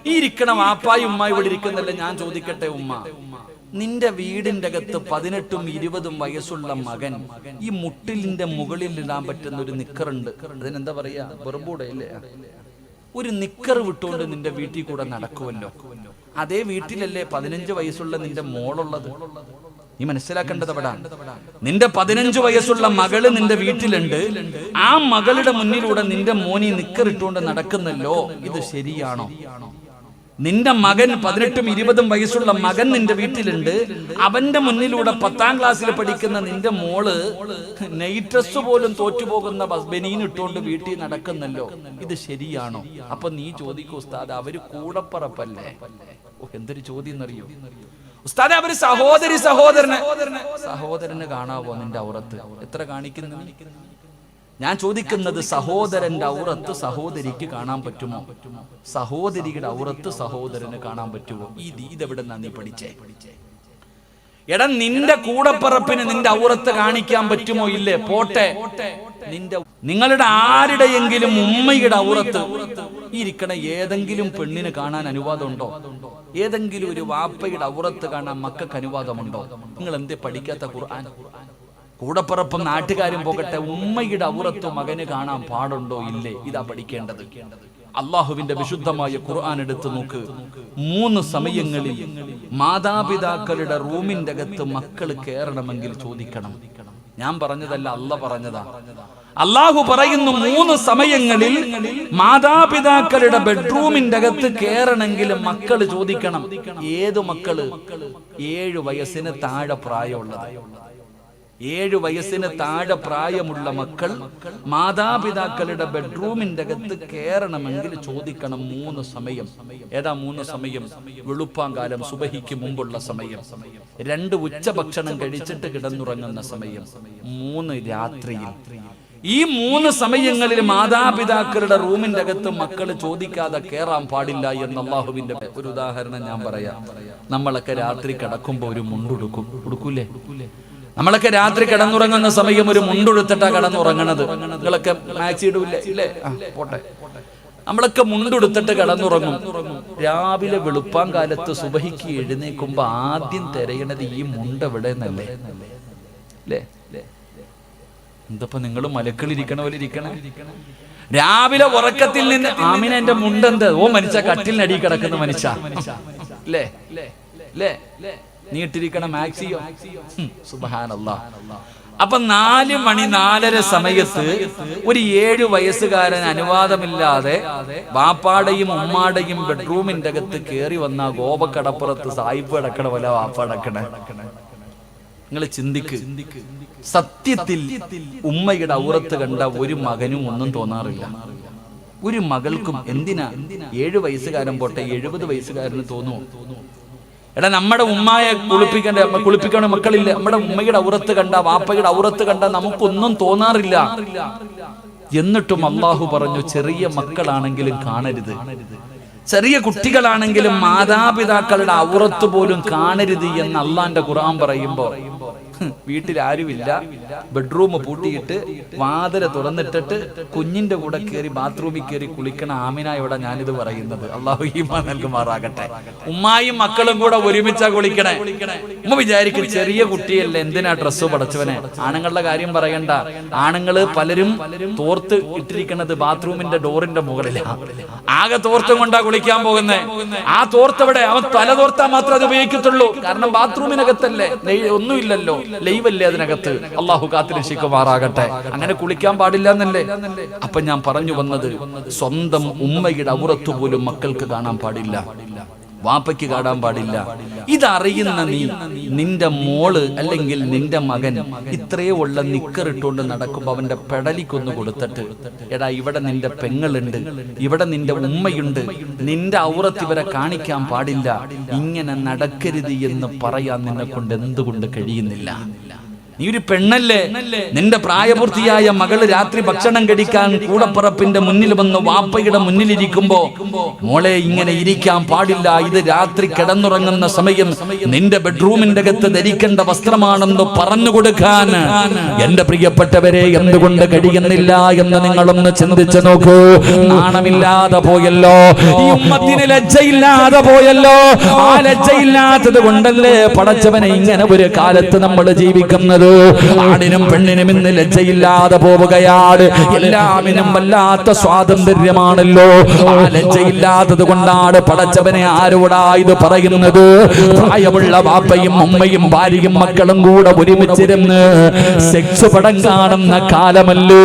ഈ ഇരിക്കണ വാപ്പായും ഉമ്മായി ഇവിടെ ഇരിക്കുന്നല്ലേ, ഞാൻ ചോദിക്കട്ടെ ഉമ്മ, നിന്റെ വീടിന്റെ അകത്ത് 18ഉം 20ഉം വയസ്സുള്ള മകൻ ഈ മുട്ടിലിന്റെ മുകളിൽ ഇടാൻ പറ്റുന്ന ഒരു നിക്കറുണ്ട്, അതിനെന്താ പറയാ, വെറുമ്പൂടെ അല്ലേ, ഒരു നിക്കർ വിട്ടുകൊണ്ട് നിന്റെ വീട്ടിൽ കൂടെ നടക്കുമല്ലോ. അതേ വീട്ടിലല്ലേ 15 വയസ്സുള്ള നിന്റെ മോളുള്ളത്. നീ മനസ്സിലാക്കേണ്ടത് അവിടെ, നിന്റെ 15 വയസ്സുള്ള മകള് നിന്റെ വീട്ടിലുണ്ട്. ആ മകളുടെ മുന്നിലൂടെ നിന്റെ മോനി നിക്കറിട്ടുകൊണ്ട് നടക്കുന്നല്ലോ, ഇത് ശരിയാണോ? നിന്റെ മകൻ 18ഉം 20ഉം വയസ്സുള്ള മകൻ നിന്റെ വീട്ടിലുണ്ട്. അവന്റെ മുന്നിലൂടെ 10ാം ക്ലാസ്സിൽ പഠിക്കുന്ന നിന്റെ മോള് നൈറ്റ് ഡ്രസ് പോലും തോറ്റുപോകുന്ന ബനീൻ ഇട്ടുകൊണ്ട് വീട്ടിൽ നടക്കുന്നല്ലോ, ഇത് ശരിയാണോ? അപ്പൊ നീ ചോദിക്കൂ ഉസ്താദ്, അവര് കൂടപ്പറപ്പല്ലേ? എന്തൊരു ചോദ്യം എന്നറിയോ ഉസ്താദെ, അവര് സഹോദരന് കാണാവോ നിന്റെ ഔറത്ത്? എത്ര കാണിക്കുന്നു? ഞാൻ ചോദിക്കുന്നത്, സഹോദരന്റെ ഔറത്ത് സഹോദരിക്ക് കാണാൻ പറ്റുമോ? സഹോദരിയുടെ ഔറത്ത് സഹോദരന് കാണാൻ പറ്റുമോ? ഇതെവിടെ നീ പഠിച്ചേ? എടാ, നിന്റെ കൂടപ്പറപ്പിന് നിന്റെ ഔറത്ത് കാണിക്കാൻ പറ്റുമോ? ഇല്ലേ, പോട്ടെ, നിങ്ങളുടെ ആരുടെയെങ്കിലും ഉമ്മയുടെ ഔറത്ത് ഇരിക്കണ ഏതെങ്കിലും പെണ്ണിന് കാണാൻ അനുവാദമുണ്ടോ? ഏതെങ്കിലും ഒരു വാപ്പയുടെ ഔറത്ത് കാണാൻ മക്കൾക്ക് അനുവാദമുണ്ടോ? നിങ്ങൾ എന്തേ പഠിക്കാത്ത ഖുർആൻ? കൂടപ്പുറപ്പും നാട്ടുകാരും പോകട്ടെ, ഉമ്മയുടെ ഔറത്ത് മകന് കാണാൻ പാടുണ്ടോ ഇല്ലേ? ഇതാ പഠിക്കേണ്ടത്. അള്ളാഹുവിന്റെ വിശുദ്ധമായ ഖുർആൻ എടുത്തു നോക്ക്. 3 സമയങ്ങളിൽ മാതാപിതാക്കളുടെ റൂമിന്റെ അകത്ത് മക്കൾ കയറണമെങ്കിൽ ചോദിക്കണം. ഞാൻ പറഞ്ഞതല്ല, അള്ളാഹ് പറഞ്ഞതാ. അള്ളാഹു പറയുന്നു, 3 സമയങ്ങളിൽ മാതാപിതാക്കളുടെ ബെഡ്റൂമിന്റെ അകത്ത് കയറണമെങ്കിൽ മക്കൾ ചോദിക്കണം. ഏത് മക്കള്? 7 വയസ്സിന് താഴെ പ്രായമുള്ളത്. 7 വയസ്സിന് താഴെ പ്രായമുള്ള മക്കൾ മാതാപിതാക്കളുടെ ബെഡ്റൂമിന്റെ അകത്ത് കയറണമെങ്കിൽ ചോദിക്കണം 3 സമയം. ഏതാ 3 സമയം? വെളുപ്പാങ്കാലം, സുബഹിക്ക് മുമ്പുള്ള സമയം, 2 ഉച്ചഭക്ഷണം കഴിച്ചിട്ട് കിടന്നുറങ്ങുന്ന സമയം, 3 രാത്രിയിൽ. ഈ 3 സമയങ്ങളിൽ മാതാപിതാക്കളുടെ റൂമിന്റെ അകത്ത് മക്കൾ ചോദിക്കാതെ കയറാൻ പാടില്ല എന്ന് അള്ളാഹുവിന്റെ ഒരു ഉദാഹരണം ഞാൻ പറയാം. നമ്മളൊക്കെ രാത്രി കിടക്കുമ്പോ ഒരു മുണ്ടുടുക്കും, ഉടുക്കൂലേ? നമ്മളൊക്കെ രാത്രി കിടന്നുറങ്ങുന്ന സമയം ഒരു മുണ്ടുടുത്തിട്ടാ കിടന്നുറങ്ങണത്. നിങ്ങളൊക്കെ മാക്സി ഇടൂല്ലേ? ഇല്ലേ? പോട്ടെ, നമ്മളൊക്കെ മുണ്ടുടുത്തിട്ട് കിടന്നുറങ്ങും. രാവിലെ വെളുപ്പാൻ കാലത്ത് സുബഹിക്ക് എഴുന്നേക്കുമ്പോ ആദ്യം തിരയണത് ഈ മുണ്ട് എവിടെ നിന്നല്ലേ? അല്ലേ? എന്തപ്പോ നിങ്ങൾ മലക്കളിരിക്കണ പോലെ ഇരിക്കണേ? രാവിലെ ഉറക്കത്തിൽ നിന്ന് ആമിന എന്റെ മുണ്ടെന്ത്? ഓ മനുഷ്യ, കട്ടിലിനടി കിടക്കുന്ന മനുഷ്യ, അല്ലേ? നീ ഇട്ടിരിക്കണ മാക്സിയോ? സുബ്ഹാനല്ലാഹ്. അപ്പൊ 4 മണി 4:30 സമയത്ത് ഒരു 7 വയസ്സുകാരൻ അനുവാദമില്ലാതെ വാപ്പാടെയും ഉമ്മാടെയും ബെഡ്റൂമിന്റെ അകത്ത് കയറി വന്ന ഗോപക്കടപ്പുറത്ത് സായിപ്പ് അടക്കണ പോലെ വാപ്പ അടക്കണേ. നിങ്ങൾ ചിന്തിക്ക്. സത്യത്തിൽ ഉമ്മയുടെ ഔറത്ത് കണ്ട ഒരു മകനും ഒന്നും തോന്നാറില്ല, ഒരു മകൾക്കും. എന്തിനാ 7 വയസ്സുകാരൻ പോട്ടെ, 70 വയസ്സുകാരന് തോന്നുമോ? എടാ, നമ്മുടെ ഉമ്മായെ കുളിപ്പിക്കണ മക്കളില്ല. നമ്മുടെ ഉമ്മയുടെ ഔറത്ത് കണ്ട, വാപ്പയുടെ ഔറത്ത് കണ്ട നമുക്കൊന്നും തോന്നാറില്ല. എന്നിട്ടും അള്ളാഹു പറഞ്ഞു, ചെറിയ മക്കളാണെങ്കിലും കാണരുത്, ചെറിയ കുട്ടികളാണെങ്കിലും മാതാപിതാക്കളുടെ ഔറത്ത് പോലും കാണരുത് എന്ന് അള്ളാന്റെ ഖുർആൻ പറയുമ്പോ വീട്ടിൽ ആരുമില്ല, ബെഡ്റൂം പൂട്ടിയിട്ട് വാതിൽ തുറന്നിട്ടിട്ട് കുഞ്ഞിന്റെ കൂടെ കയറി ബാത്റൂമിൽ കയറി കുളിക്കണ ആമിനായോടെ ഞാനിത് പറയുന്നത്. അള്ളാഹു ഈമാൻ നൽകുമാറാകട്ടെ. ഉമ്മായും മക്കളും കൂടെ ഒരുമിച്ചാ കുളിക്കണേ. ഉമ്മ വിചാരിക്കും, ചെറിയ കുട്ടിയല്ലേ, എന്തിനാ ഡ്രസ്സ് പടച്ചവനെ? ആണുങ്ങളുടെ കാര്യം പറയണ്ട. ആണുങ്ങള് പലരും തോർത്ത് ഇട്ടിരിക്കണത് ബാത്റൂമിന്റെ ഡോറിന്റെ മുകളിലാണ്. ആകെ തോർത്തും കൊണ്ടാ കുളിക്കാൻ പോകുന്നേ. ആ തോർത്തെവിടെ? അവൻ തല തോർത്താൽ മാത്രമേ അത് ഉപയോഗിക്കത്തുള്ളൂ. കാരണം ബാത്റൂമിനകത്തല്ലേ, ഒന്നുമില്ലല്ലോ, ലൈവല്ലേ അതിനകത്ത്. അള്ളാഹു കാത്തിരക്ഷിക്കുമാറാകട്ടെ. അങ്ങനെ കുളിക്കാൻ പാടില്ല എന്നല്ലേ? അപ്പൊ ഞാൻ പറഞ്ഞു വന്നത്, സ്വന്തം ഉമ്മയുടെ ഔറത്ത് പോലും മക്കൾക്ക് കാണാൻ പാടില്ല, വാപ്പയ്ക്ക് കാണാൻ പാടില്ല. ഇതറിയുന്ന നീ, നിന്റെ മോള് അല്ലെങ്കിൽ നിന്റെ മകൻ ഇത്രയേ ഉള്ള നിക്കറിട്ടുകൊണ്ട് നടക്കുമ്പോ അവന്റെ പെടലിക്കൊന്ന് കൊടുത്തിട്ട്, എടാ ഇവിടെ നിന്റെ പെങ്ങളുണ്ട്, ഇവിടെ നിന്റെ ഉമ്മയുണ്ട്, നിന്റെ ഔറത്ത് ഇവരെ കാണിക്കാൻ പാടില്ല, ഇങ്ങനെ നടക്കരുത് എന്ന് പറയാൻ നിന്നെ കൊണ്ട് എന്തുകൊണ്ട് കഴിയുന്നില്ല? നീ ഒരു പെണ്ണല്ലേ, നിന്റെ പ്രായപൂർത്തിയായ മകള് രാത്രി ഭക്ഷണം കഴിക്കാൻ കൂടപ്പറപ്പിന്റെ മുന്നിൽ വന്ന് വാപ്പയുടെ മുന്നിലിരിക്കുമ്പോ മോളെ ഇങ്ങനെ ഇരിക്കാൻ പാടില്ല, ഇത് രാത്രി കിടന്നുറങ്ങുന്ന സമയം നിന്റെ ബെഡ്റൂമിന്റെ അകത്ത് ധരിക്കേണ്ട വസ്ത്രമാണെന്ന് പറഞ്ഞു കൊടുക്കാൻ എന്റെ പ്രിയപ്പെട്ടവരെ എന്തുകൊണ്ട് കഴിയുന്നില്ല എന്ന് നിങ്ങളൊന്ന് ചിന്തിച്ചു നോക്കൂ. നാണമില്ലാതെ പോയല്ലോ, ഈ ഉമ്മത്തിന് ലജ്ജയില്ലാതെ പോയല്ലോ. ആ ലജ്ജയില്ലാത്തത് കൊണ്ടല്ലേ പടച്ചവനെ ഇങ്ങനെ ഒരു കാലത്ത് നമ്മൾ ജീവിക്കുന്നത്. ആണിനും പെണ്ണിനും ഇന്ന് ലജ്ജയില്ലാതെ പോവുകയാണ്. എല്ലാമിനും വല്ലാത്ത സ്വാതന്ത്ര്യമാണല്ലോ. ആ ലജ്ജയില്ലാത്തത് കൊണ്ടാണ് പടച്ചവനെ ആരോടാ ഇത് പറയുന്നത്? പ്രായമുള്ള വാപ്പയും ഉമ്മയും ഭാര്യയും മക്കളും കൂടെ ഒരുമിച്ചിരുന്ന് സെക്സ് പടം കാണുന്ന കാലമല്ലോ.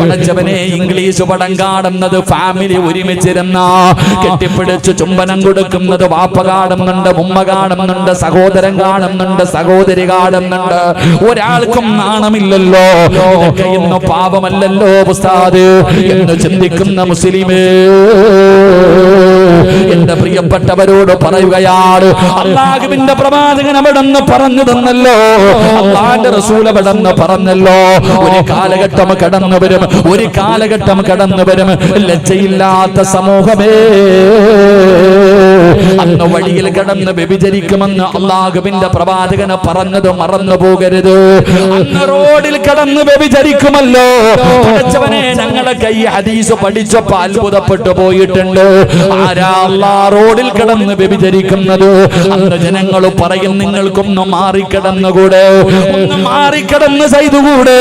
പടച്ചവനെ ഇംഗ്ലീഷ് പടം കാണുന്നത് ഫാമിലി ഒരുമിച്ചിരുന്ന കെട്ടിപ്പിടിച്ച് ചുംബനം കൊടുക്കുന്നത് വാപ്പ കാണുന്നുണ്ട്, ഉമ്മ കാണുന്നുണ്ട്, സഹോദരൻ കാണുന്നുണ്ട്, സഹോദരി കാണുന്നുണ്ട്. ഒരാൾക്കും നാണമില്ലല്ലോ. ഇതൊക്കെ ഇന്ന് പാപമല്ലല്ലോ ഉസ്താദ് എന്ന് ചിന്തിക്കുന്ന മുസ്ലിമേ, എന്റെ പ്രിയപ്പെട്ടവരോട് പറയുകയാണ്, അല്ലാഹുവിന്റെ പ്രവാചകൻ അവിടെന്ന് പറഞ്ഞു തന്നല്ലോ, അല്ലാഹുവിന്റെ റസൂൽ അവിടെന്ന് പറഞ്ഞല്ലോ, ഒരു കാലഘട്ടം കടന്നു വരും, ഒരു കാലഘട്ടം കടന്നു വരും. ലജ്ജയില്ലാത്ത സമൂഹമേ, അന്ന് വഴിയിൽ കടന്ന് വ്യഭിചരിക്കുമെന്ന് അല്ലാഹുവിന്റെ പ്രവാചകന് പറഞ്ഞത് മറന്നു പോകരുത്. അന്ന് റോഡിൽ കടന്ന് വ്യഭിചരിക്കുമല്ലോ. പടച്ചവനെ, ഞങ്ങളൊക്കെ ഈ ഹദീസ് പഠിച്ചപ്പോ അത്ഭുതപ്പെട്ടു പോയിട്ടുണ്ട്. ആരാ അല്ലാഹ് റോഡിൽ കടന്ന് വ്യഭിചരിക്കുന്നത്? അന്ന് ജനങ്ങൾ പറയും, നിങ്ങൾക്കൊന്ന് മാറിക്കടന്നുകൂടെ, ഒന്ന് മാറിക്കടന്ന് ചെയ്തുകൂടെ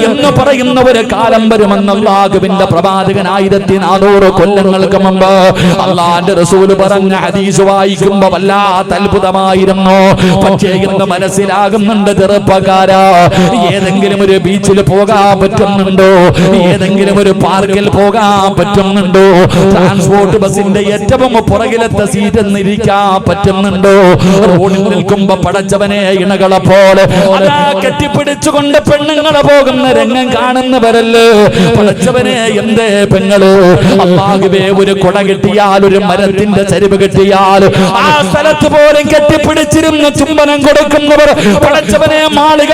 എന്ന് പറയുന്ന ഒരു കാലം വരുമെന്ന് അല്ലാഹുവിന്റെ പ്രവാചകൻ 1400 കൊല്ലങ്ങൾക്ക് മുമ്പ് അല്ലാഹുവിന്റെ റസൂൽ പറഞ്ഞ ഹദീസ് വായിക്കുമ്പോ വല്ലാത്ത അത്ഭുതമായിരുന്നു. പക്ഷേ ഇന്ന് മനസ്സിലാകുന്നുണ്ട് ചെറുപ്പക്കാരാ, ഏതെങ്കിലും ഒരു ബീച്ചിൽ പോകാൻ പറ്റുന്നുണ്ടോ? ഏതെങ്കിലും ഒരു പാർക്കിൽ പോകാൻ പറ്റുന്നുണ്ടോ? ട്രാൻസ്പോർട്ട് ബസിന്റെ ഏറ്റവും പുറകിലത്തെ സീറ്റിൽ നിന്നിരിക്കാൻ പറ്റുന്നുണ്ടോ? റോഡിൽ നിൽക്കുമ്പോ പടച്ചവനെ ഇണകളെ പോലെ കെട്ടിപ്പിടിച്ചുകൊണ്ട് പെണ്ണുങ്ങളെ പോകുന്ന രംഗം കാണുന്നവരല്ലേ? പടച്ചവനെ, എന്തേ പെങ്ങള്, അല്ലാഹുവേ, ഒരു കുട കെട്ടിയാൽ, ഒരു മരത്തിന്റെ ചരിവ് കെട്ടിയാൽ ആ സ്ഥലത്ത് പോലും കെട്ടിപ്പിടിച്ചിരുന്ന് ചുംബനം കൊടുക്കുന്നവർ പടച്ചവനെ മാളിക.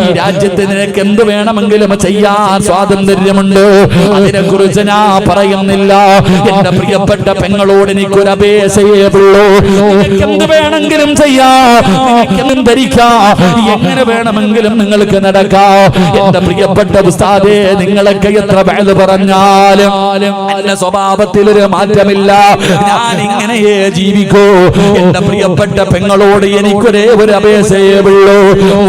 ഈ രാജ്യത്ത് നിനക്ക് എന്ത് വേണമെങ്കിലും ചെയ്യാൻ സ്വാതന്ത്ര്യമുണ്ട്. അതിനെ കുറിച്ച് ഞാൻ പറയുന്നില്ല. എന്റെ പ്രിയപ്പെട്ട പെങ്ങളോട് എനിക്കൊരു അപേക്ഷയേ ഉള്ളൂ. നിനക്ക് എന്ത് വേണമെങ്കിലും ചെയ്യാം, നിനക്കെന്തും ധരിക്കാം, എങ്ങനെ വേണമെങ്കിലും നിങ്ങൾക്ക് നടക്കാം. എന്റെ പ്രിയപ്പെട്ട ഉസ്താദേ, നിങ്ങളൊക്കെ എത്ര വഅദ് പറഞ്ഞാലും എന്റെ സ്വഭാവത്തിൽ ഒരു മാറ്റമില്ല. ഞാൻ ഇങ്ങനെയേ ജീവിക്കൂ. എന്റെ പ്രിയപ്പെട്ട പെങ്ങളോട് എനിക്കൊരേ ഒരു അപേക്ഷയേ ഉള്ളൂ.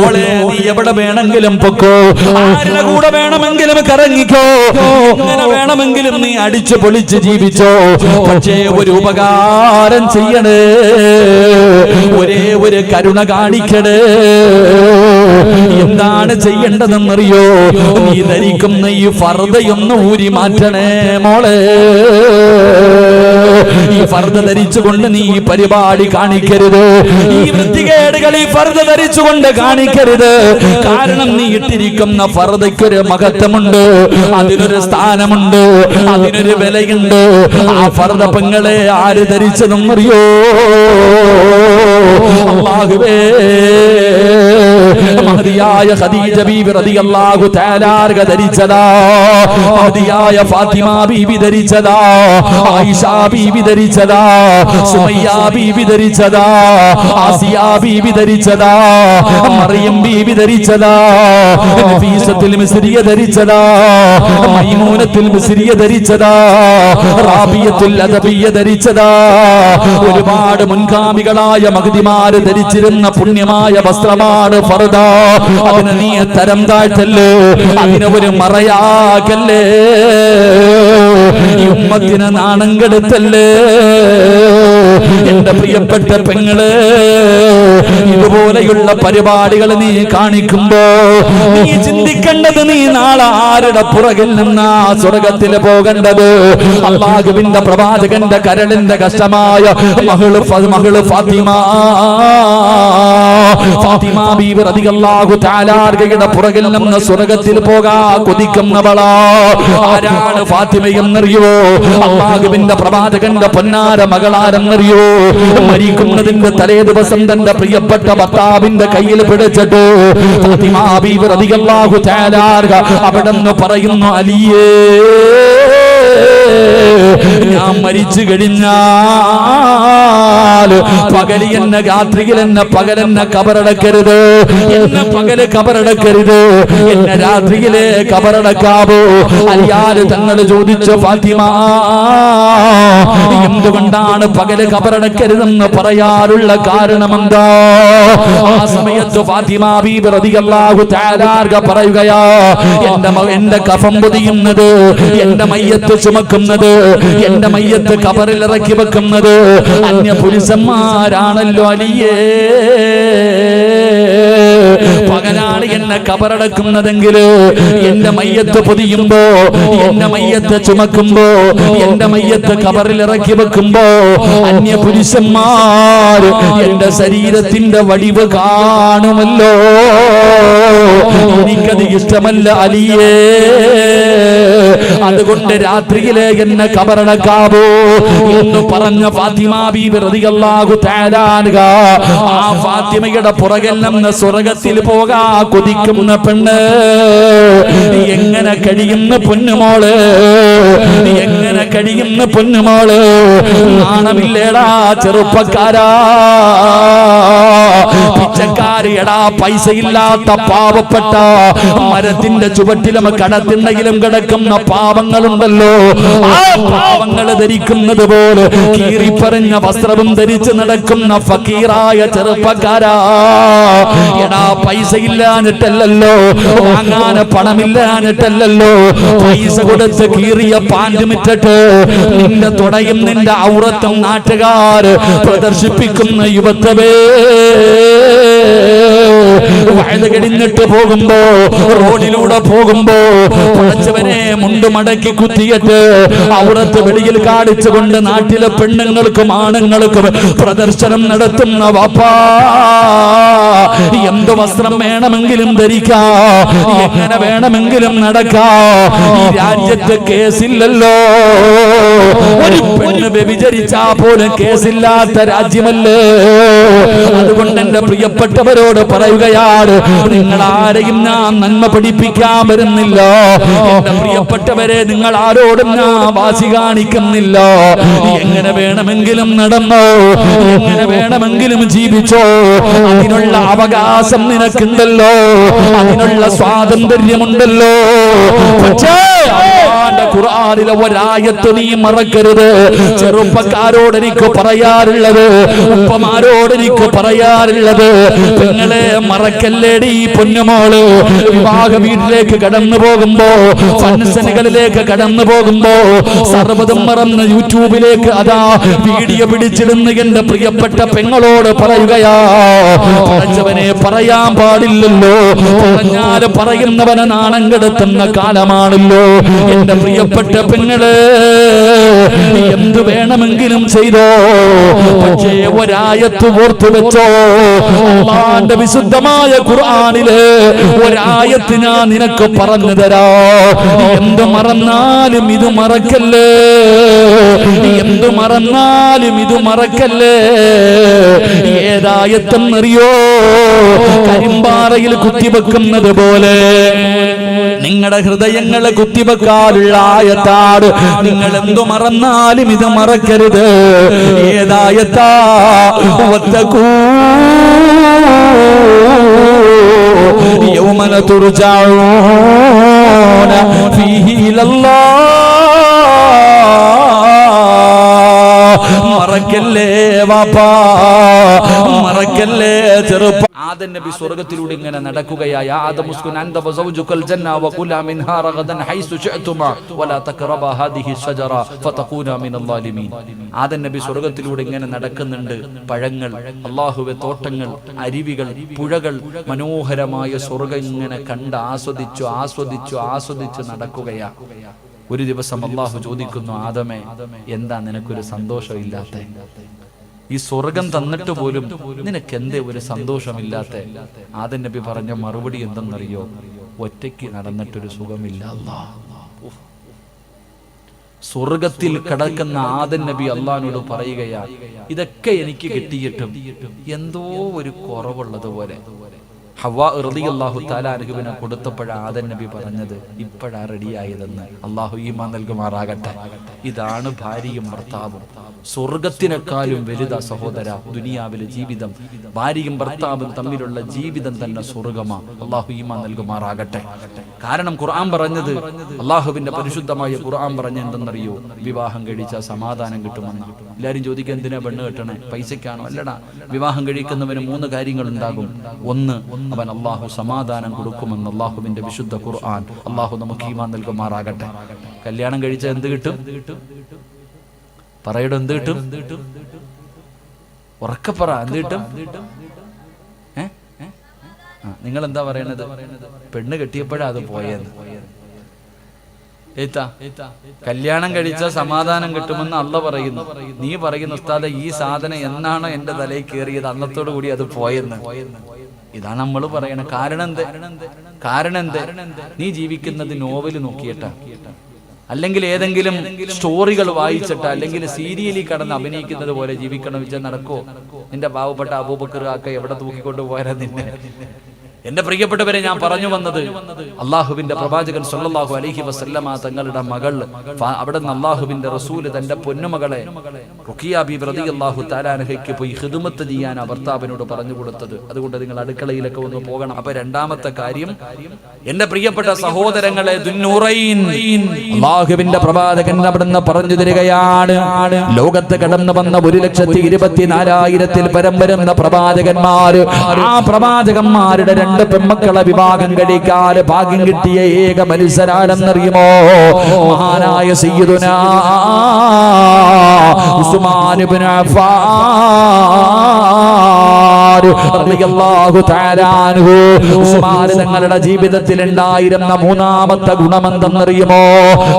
മോളെ, നീ എവിടെ വേണമെങ്കിലും പൊക്കോ, ആരുടെ കൂടെ വേണമെങ്കിലും കറങ്ങിക്കോ, എങ്ങനെ വേണമെങ്കിലും നീ അടിച്ചു പൊളിച്ച് ജീവിച്ചോ. പക്ഷേ ഒരു ഉപകാരം ചെയ്യണേ, ഒരേ ഒരു കരുണ കാണിക്കണേ. എന്താണ് ചെയ്യേണ്ടതെന്നറിയോ? നീ ധരിക്കുന്ന ഈ ഫർദയൊന്ന് ഊരി മാറ്റണേ മോളെ. ഈ ഫർദ ധരിച്ചുകൊണ്ട് നീ ഈ പരിപാടി കാണിക്കരുത്. ഈ വൃത്തികേടുകൾ ഈ ഫർദ ധരിച്ചുകൊണ്ട് കാണിക്കരുത്. കാരണം നീ ഇട്ടിരിക്കുന്ന ഫർദയ്ക്കൊരു മഹത്വമുണ്ട്, അതിനൊരു സ്ഥാനമുണ്ട്, അതിനൊരു വിലയുണ്ട്. ആ ഫർദ പെങ്ങളെ ആര് ധരിച്ചതെന്നറിയോ? അല്ലാഹുവേ, മഹദിയായ ഖദീജ ബീബി റളിയല്ലാഹു തആല ധരിച്ചതാ, മഹദിയായ ഫാത്തിമ ബീബി ധരിച്ചതാ, ആയിഷ ബീബി ധരിച്ചതാ, സുമയ്യ ബീബി ധരിച്ചതാ, ആസിയ ബീബി ധരിച്ചതാ, മറിയം ബീബി ധരിച്ചതാ, നഫീസത്തുൽ മിസ്രിയ ധരിച്ചതാ, മൈമൂനത്തുൽ മിസ്രിയ ധരിച്ചതാ, റാബിയത്തുൽ അദബിയ ധരിച്ചതാ. ഒരുപാട് മുൻഗാമികളായ മഹദിമാര് ധരിച്ചിരുന്ന പുണ്യമായ വസ്ത്രമാണ് ഫർദ. അതിന് നീ തരം താഴ്ത്തല്ലേ, അതിനെ ഒരു മറയാകല്ലേ, ഈ ഉമ്മത്തിനെ നാണം കെടുത്തല്ലേ. എന്റെ പ്രിയപ്പെട്ട പെങ്ങള്, ഇതുപോലെയുള്ള പരിപാടികൾ നീ കാണിക്കുമ്പോ നീ ചിന്തിക്കേണ്ടത് നീ നാളെ ആരുടെ പുറകിൽ നിന്നാ സ്വർഗത്തിൽ പോകേണ്ടത്. അല്ലാഹുവിന്റെ പ്രവാചകന്റെ കരളിന്റെ കഷ്ടമായ മകള് ഫാത്തിമ ബീവി റളിയല്ലാഹു തആല അൻഹയുടെ പുറകിൽ നിന്ന് സ്വർഗത്തിൽ പോകാ കൊതിക്കുന്നവളാ. ആരാണ് ഫാത്തിമ എന്നറിയോ? അല്ലാഹുവിന്റെ പ്രവാചകന്റെ പൊന്നാര മകളാരെന്നറിയോ? മരിക്കുന്നതിന്റെ തലേ ദിവസം തന്റെ പ്രിയപ്പെട്ട ഭർത്താവിന്റെ കയ്യിൽ പിടിച്ചിട്ട് ഫാത്തിമ ബീവി റളിയല്ലാഹു തആല അവിടെന്ന് പറയുന്നു, അലിയേ, ഞാൻ മരിച്ചു കഴിഞ്ഞാൽ പകല് എന്നെ, രാത്രിയിൽ എന്നെ, പകലെന്നെ കബറടക്കരുത്, എന്നെ പകല് കബറടക്കരുത്, എന്നെ രാത്രിയിലെ കബറടക്കാവോ? അലിയാര് തങ്ങൾ ചോദിച്ചു, ഫാത്തിമ എന്തുകൊണ്ടാണ് പകല് കബറടക്കരുതെന്ന് പറയാനുള്ള കാരണമെന്താ? ആ സമയത്ത് ഫാത്തിമ ബീബി റളിയല്ലാഹു തആല പറയുകയാ, എന്റെ കഫം പൊതിയുന്നത്, എന്റെ മയ്യത്ത് ചുമക്കുന്നത്, എന്റെ മയ്യത്ത് കബറിൽ ഇറക്കി വെക്കുന്നത് അന്യ പുരുഷന്മാരാണല്ലോ അലിയേ. പകലാണ് എന്നെ കബറടക്കുന്നതെങ്കിൽ എന്റെ മയ്യത്ത് പൊതിയുമ്പോ, എന്റെ മയ്യത്ത് ചുമക്കുമ്പോ, എന്റെ മയ്യത്ത് കബറിൽ ഇറക്കി വെക്കുമ്പോ അന്യ പുരുഷന്മാർ എന്റെ ശരീരത്തിന്റെ വടിവ് കാണുമല്ലോ. എനിക്കത് ഇഷ്ടമല്ല അലിയേ. അതുകൊണ്ട് രാത്രിയിലെ എന്നെ കബറടക്കാവോ എന്ന് പറഞ്ഞ ഫാത്തിമ ബീബി റളിയല്ലാഹു തആല അൻഹ ആ ഫാത്തിമയുടെ പുറകിൽ നിന്ന് സ്വർഗത്തിൽ പോകാ കൊതിക്കുന്ന പെണ്ണ് എങ്ങനെ കഴിയുന്ന പൊന്നുമോള്, എങ്ങനെ കഴിയുന്ന പൊന്നുമോള്? നാണമില്ലേടാ ചെറുപ്പക്കാരാ, പിച്ചക്കാരിയടാ, പൈസയില്ലാത്ത പാവപ്പെട്ട മരത്തിന്റെ ചുവട്ടിലും കടത്തിണ്ടെങ്കിലും കിടക്കുന്ന പാവങ്ങളുണ്ടല്ലോ. ആ പാവങ്ങൾ ധരിക്കുന്നത് പോലെ കീറിപ്പറഞ്ഞ വസ്ത്രവും ധരിച്ച് നടക്കുന്ന ഫക്കീറായ ചെറുപ്പക്കാരാ, എടാ പൈസയില്ലാഞ്ഞിട്ടല്ലോ, വാങ്ങാൻ പണമില്ലാഞ്ഞിട്ടല്ലോ, പൈസ കൊടുത്ത് കീറിയ പാൻറ് മിറ്റിട്ട് നിന്റെ തുടയും നിന്റെ ഔറത്തും നാട്ടുകാർ പ്രദർശിപ്പിക്കുന്ന യുവത്വമേ, വയത് കഴിഞ്ഞിട്ട് പോകുമ്പോ, റോഡിലൂടെ പോകുമ്പോ പടച്ചവനെ മുണ്ട് മടക്കി കുത്തിയിട്ട് ഔറത്ത് വെളിയിൽ കാണിച്ചുകൊണ്ട് നാട്ടിലെ പെണ്ണുങ്ങൾക്കും ആണുങ്ങൾക്കും പ്രദർശനം നടത്തുന്ന വാപ്പാ, എന്ത് വസ്ത്രം വേണമെങ്കിലും ധരിക്കാ, എങ്ങനെ വേണമെങ്കിലും നടക്കാ. ഈ രാജ്യത്ത് കേസില്ലല്ലോ. ഒരു പെണ്ണ് വ്യഭിചരിച്ചാ പോലും കേസില്ലാത്ത രാജ്യമല്ലേ. അതുകൊണ്ട് എന്റെ പ്രിയപ്പെട്ടവരോട് പറയുകയാണ്, നിങ്ങൾ ആരെയും ഞാൻ നന്മ പഠിപ്പിക്കാൻ വരുന്നില്ല. എന്റെ പ്രിയപ്പെട്ടവരെ, നിങ്ങൾ ആരോടും ഞാൻ വാശി കാണിക്കുന്നില്ല. എങ്ങനെ വേണമെങ്കിലും നടന്നോ, എങ്ങനെ വേണമെങ്കിലും ജീവിച്ചോ, അതിനുള്ള അവകാശം നിനക്കുണ്ടല്ലോ, അതിനുള്ള സ്വാതന്ത്ര്യമുണ്ടല്ലോ. പക്ഷേ ഖുർആനിലെ ഒരായത്ത് നീ മറക്കരുത്. ചെറുപ്പക്കാരോട് എനിക്ക് പറയാറുള്ളത്, ഉപ്പമാരോട് എനിക്ക് പറയാറുള്ളത്, നിങ്ങളെ മറക്കല്ലേടി പൊന്നുമോള്. വിവാഹ വീട്ടിലേക്ക് കടന്നു പോകുമ്പോ, ഫംഗ്ഷനുകളിലേക്ക് കടന്നു പോകുമ്പോ സർവ്വതും മറന്ന് യൂട്യൂബിലേക്ക് അതാ വീഡിയോ പിടിച്ചിടുന്ന എന്റെ പ്രിയപ്പെട്ട പെങ്ങളോട് പറയുകയാ, പഠിച്ചവനെ പറയാൻ പാടില്ലല്ലോ, പറഞ്ഞാല് പറയുന്നവനെ നാണം കെടുത്തുന്ന കാലമാണല്ലോ. എന്റെ പ്രിയപ്പെട്ട പെങ്ങള്, എന്തു വേണമെങ്കിലും ചെയ്തോ, പക്ഷേ ഒരായത്ത് ഓർത്തു വെച്ചോ. അല്ലാഹുവിന്റെ വിശുദ്ധമായ ഖുർആനിലെ ഒരായത്ത് ഞാൻ നിനക്ക് പറഞ്ഞു തരാ. എന്ത് മറന്നാലും ഇത് മറക്കല്ലേ, എന്ത് മറന്നാലും ഇത് മറക്കല്ലേ. ഏതായത്തെന്നറിയോ? കരിമ്പാറയിൽ കുത്തിവെക്കുന്നത് പോലെ നിങ്ങളുടെ ഹൃദയങ്ങളെ കുത്തിവെക്കാനുള്ള ആയത്താണ്. നിങ്ങൾ എന്തു മറന്നാലും ഇത് മറക്കരുത്. ഏതായത്താ? വത്തഖൂ യൗമന തുർജഊന ഫീഹി ഇലല്ലാഹ്. മറക്കല്ലേ വാപ്പാ, മറക്കല്ലേ ചെറുപ്പം. ആദം നബി സ്വർഗ്ഗത്തിലൂടെ ഇങ്ങനെ നടക്കുകയായി. ആദമുസ്കുൻ അൻത വസൗജുകൽ ജന്ന വകുലാ മിൻഹാ റഗദൻ ഹൈസു ശഅതുമാ വലാ തഖറബാ ഹാദിഹി ഷജറ ഫതകൂനാ മിനൽ ളാലിമീൻ. ആദം നബി സ്വർഗ്ഗത്തിലൂടെ ഇങ്ങനെ നടക്കുന്നുണ്ട്. പഴങ്ങൾ, അല്ലാഹുവേ തോട്ടങ്ങൾ, അരുവികൾ, പുഴകൾ, മനോഹരമായ സ്വർഗ്ഗം ഇങ്ങനെ കണ്ട് ആസ്വദിച്ചു ആസ്വദിച്ചു ആസ്വദിച്ചു നടക്കുകയാ. ഒരു ദിവസം അല്ലാഹു ചോദിക്കുന്നു, ആദമേ, എന്താ നിനക്കൊരു സന്തോഷമില്ലാത്ത? ഈ സ്വർഗം തന്നിട്ട് പോലും നിനക്ക് എന്തേ ഒരു സന്തോഷമില്ലാത്ത? ആദം നബി പറഞ്ഞ മറുപടി എന്തെന്നറിയോ? ഒറ്റയ്ക്ക് നടന്നിട്ടൊരു സുഖമില്ല. സ്വർഗത്തിൽ കിടക്കുന്ന ആദം നബി അള്ളാഹിനോട് പറയുകയാ, ഇതൊക്കെ എനിക്ക് കിട്ടിയിട്ടും എന്തോ ഒരു കുറവുള്ളതുപോലെ. ഹവ്വാ റളിയല്ലാഹു തആല അൻഹുവിനെ കൊടുത്തപ്പോഴാണ് ആദം നബി പറഞ്ഞത്, ഇപ്പോഴാ റെഡിയായതെന്ന്. അള്ളാഹു ഈമാൻ നൽകുമാറാകട്ടെ. ഇതാണ് ഭാര്യയും ഭർത്താവും. സ്വർഗത്തിനേക്കാളും വലുതാ സഹോദര ദുനിയാവിലെ ജീവിതം. ഭാര്യയും ഭർത്താവും തമ്മിലുള്ള ജീവിതം തന്നെ സ്വർഗമാ. അള്ളാഹു ഈമാൻ നൽകുമാറാകട്ടെ. കാരണം ഖുർആൻ പറഞ്ഞത്, അള്ളാഹുവിന്റെ പരിശുദ്ധമായ ഖുർആൻ പറഞ്ഞ എന്തെന്നറിയോ? വിവാഹം കഴിച്ചാൽ സമാധാനം കിട്ടുമെന്ന്. എല്ലാവരും ചോദിക്കുക, എന്തിനാ പെണ്ണ് കെട്ടണേ? പൈസക്കാണോ? അല്ലടാ. വിവാഹം കഴിക്കുന്നവന് 3 കാര്യങ്ങൾ ഉണ്ടാകും. ഒന്ന്, അവൻ അള്ളാഹു സമാധാനം കൊടുക്കുമെന്ന് അള്ളാഹുവിന്റെ വിശുദ്ധ ഖുർആൻ. അള്ളാഹു നമുക്ക് ഈമാൻ നൽകുമാറാകട്ടെ. കല്യാണം കഴിച്ചാൽ എന്ത് കിട്ടും? പറയടോ, എന്ത് കിട്ടും? ഉറക്കപ്പറ, എന്ത് കിട്ടും? നിങ്ങൾ എന്താ പറയണത്? പെണ്ണ് കെട്ടിയപ്പോഴാ അത് പോയെന്ന്. കല്യാണം കഴിച്ച സമാധാനം കിട്ടുമെന്ന് അള്ള പറയുന്നു. നീ പറയുന്നു, ഉസ്താദേ, ഈ സാധനം എന്നാണോ എന്റെ തലയിൽ കയറിയത് അന്നത്തോടു കൂടി അത് പോയെന്ന്. ഇതാണ് നമ്മൾ പറയണത്. കാരണം എന്ത്? നീ ജീവിക്കുന്നത് നോവല് നോക്കിയിട്ടാ, അല്ലെങ്കിൽ ഏതെങ്കിലും സ്റ്റോറികൾ വായിച്ചിട്ട്, അല്ലെങ്കിൽ സീരിയലിൽ കടന്ന് അഭിനയിക്കുന്നത് പോലെ ജീവിക്കണം വെച്ചാൽ നടക്കോ? നിന്റെ പാവപ്പെട്ട അബൂബക്കർ കാക്ക എവിടെ തൂക്കിക്കൊണ്ട് പോയാ നിന്നെ? എന്റെ പ്രിയപ്പെട്ടവരെ, ഞാൻ പറഞ്ഞു വന്നത്, അള്ളാഹുവിന്റെ പ്രവാചകൻ സല്ലല്ലാഹു അലൈഹി വസല്ലമ തങ്ങളുടെ മകൾ, അവിടെ നിന്ന് അള്ളാഹുവിന്റെ റസൂല് തന്റെ പൊന്നുമകളെ റുഖിയ ബീബി റളിയല്ലാഹു തആല അൻഹയ്ക്ക് പോയി ഖിദ്മത്ത് ചെയ്യാൻ ഭർത്താവിനോട് പറഞ്ഞു കൊടുത്തത്. അതുകൊണ്ട് നിങ്ങൾ അടുക്കളയിലൊക്കെ ഒന്ന് പോകണം. അപ്പൊ രണ്ടാമത്തെ കാര്യം, എന്റെ പ്രിയപ്പെട്ട സഹോദരങ്ങളെ, ദുന്നൂറൈൻ, അള്ളാഹുവിന്റെ പ്രവാചകൻ അവിടുന്ന് പറഞ്ഞു തരികയാണ്, ലോകത്ത് കടന്നു വന്ന 1,24,000 പരം വരുന്ന പ്രവാചകന്മാർ, ആ പ്രവാചകന്മാരുടെ 2 പെൺമക്കളെ വിവാഹം കഴിക്കാൻ ഭാഗ്യം കിട്ടിയ ഏക മനുഷ്യരാണെന്നറിയുമോ? മഹാനായ സയ്യിദുനാ ഉസ്മാൻ ഇബ്നു അഫ്ഫാൻ റളിയല്ലാഹു തആല അൻഹു. ഉസ്മാൻ തങ്ങളുടെ ജീവിതത്തിൽ ഉണ്ടായിരുന്ന 3ാമത്തെ ഗുണമെന്തെന്നറിയുമോ?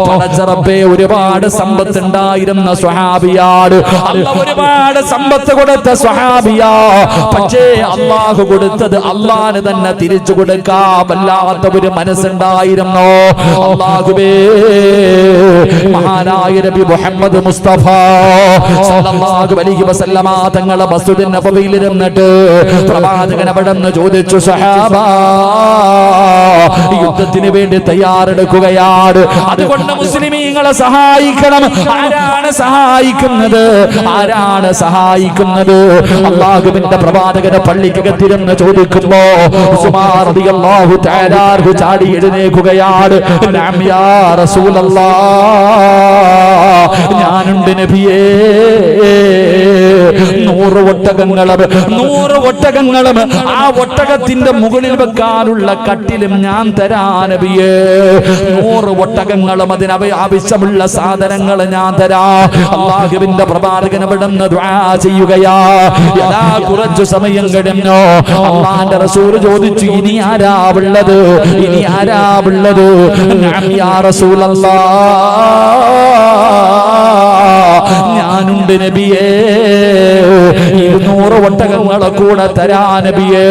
പടച്ചറബ്ബേ, ഒരുപാട് സമ്പത്ത് ഉണ്ടായിരുന്ന സ്വഹാബിയാണ്. അല്ലാഹു ഒരുപാട് സമ്പത്ത് കൊടുത്ത സ്വഹാബിയാ. പക്ഷേ അല്ലാഹു കൊടുത്തത് അല്ലാഹു തന്നെ തിരിച്ചു കൊടുക്കാൻ വല്ലാത്ത ഒരു മനസ്സുണ്ടായിരുന്നു. അല്ലാഹുവേ, മഹാനായ നബി മുഹമ്മദ് മുസ്തഫ സല്ലല്ലാഹു അലൈഹി വസല്ലമ തങ്ങളെ മസ്ജിദുൻ നബവിയിൽ ഇരുന്നിട്ട് പ്രവാചകൻ അവിടുന്ന് ചോദിച്ചു, സഹാബ, യുദ്ധത്തിന് വേണ്ടി തയ്യാറെടുക്കുകയാണ്, അതുകൊണ്ട് മുസ്ലിമീങ്ങളെ സഹായിക്കണം. ആരാണ് സഹായിക്കുന്നത്? അല്ലാഹുവിന്റെ പ്രവാചകനെ പള്ളിക്കകത്തിരുന്ന് ചോദിക്കുമ്പോ ഉസ്മാൻ റളിയല്ലാഹു തആല അൻഹു ചാടി എഴുന്നേൽക്കുകയാണ്. നഅം യാ റസൂലല്ലാഹ്, ഞാനുണ്ട് നബിയേ. 100 ഒട്ടകങ്ങളും ആ ഒട്ടകത്തിന്റെ മുകളിൽ വെക്കാനുള്ള കട്ടിലും ഞാൻ തരാ നബിയേ. 100 ഒട്ടകങ്ങളും അതിന് ആവശ്യമുള്ള സാധനങ്ങൾ ഞാൻ തരാ. അല്ലാഹുവിന്റെ പ്രവാചകൻ അവിടുന്ന് ദുആ ചെയ്യുകയാ. കുറച്ചു സമയം കഴിഞ്ഞു അല്ലാഹുവിന്റെ റസൂൽ ചോദിച്ചു, ഇനി ആരാ ഉള്ളത്? നഅം യാ റസൂലല്ലാഹ്, ഞാനുണ്ട് നബിയേ. 200 ഒട്ടകങ്ങളെ കൂടെ തരാ നബിയേ.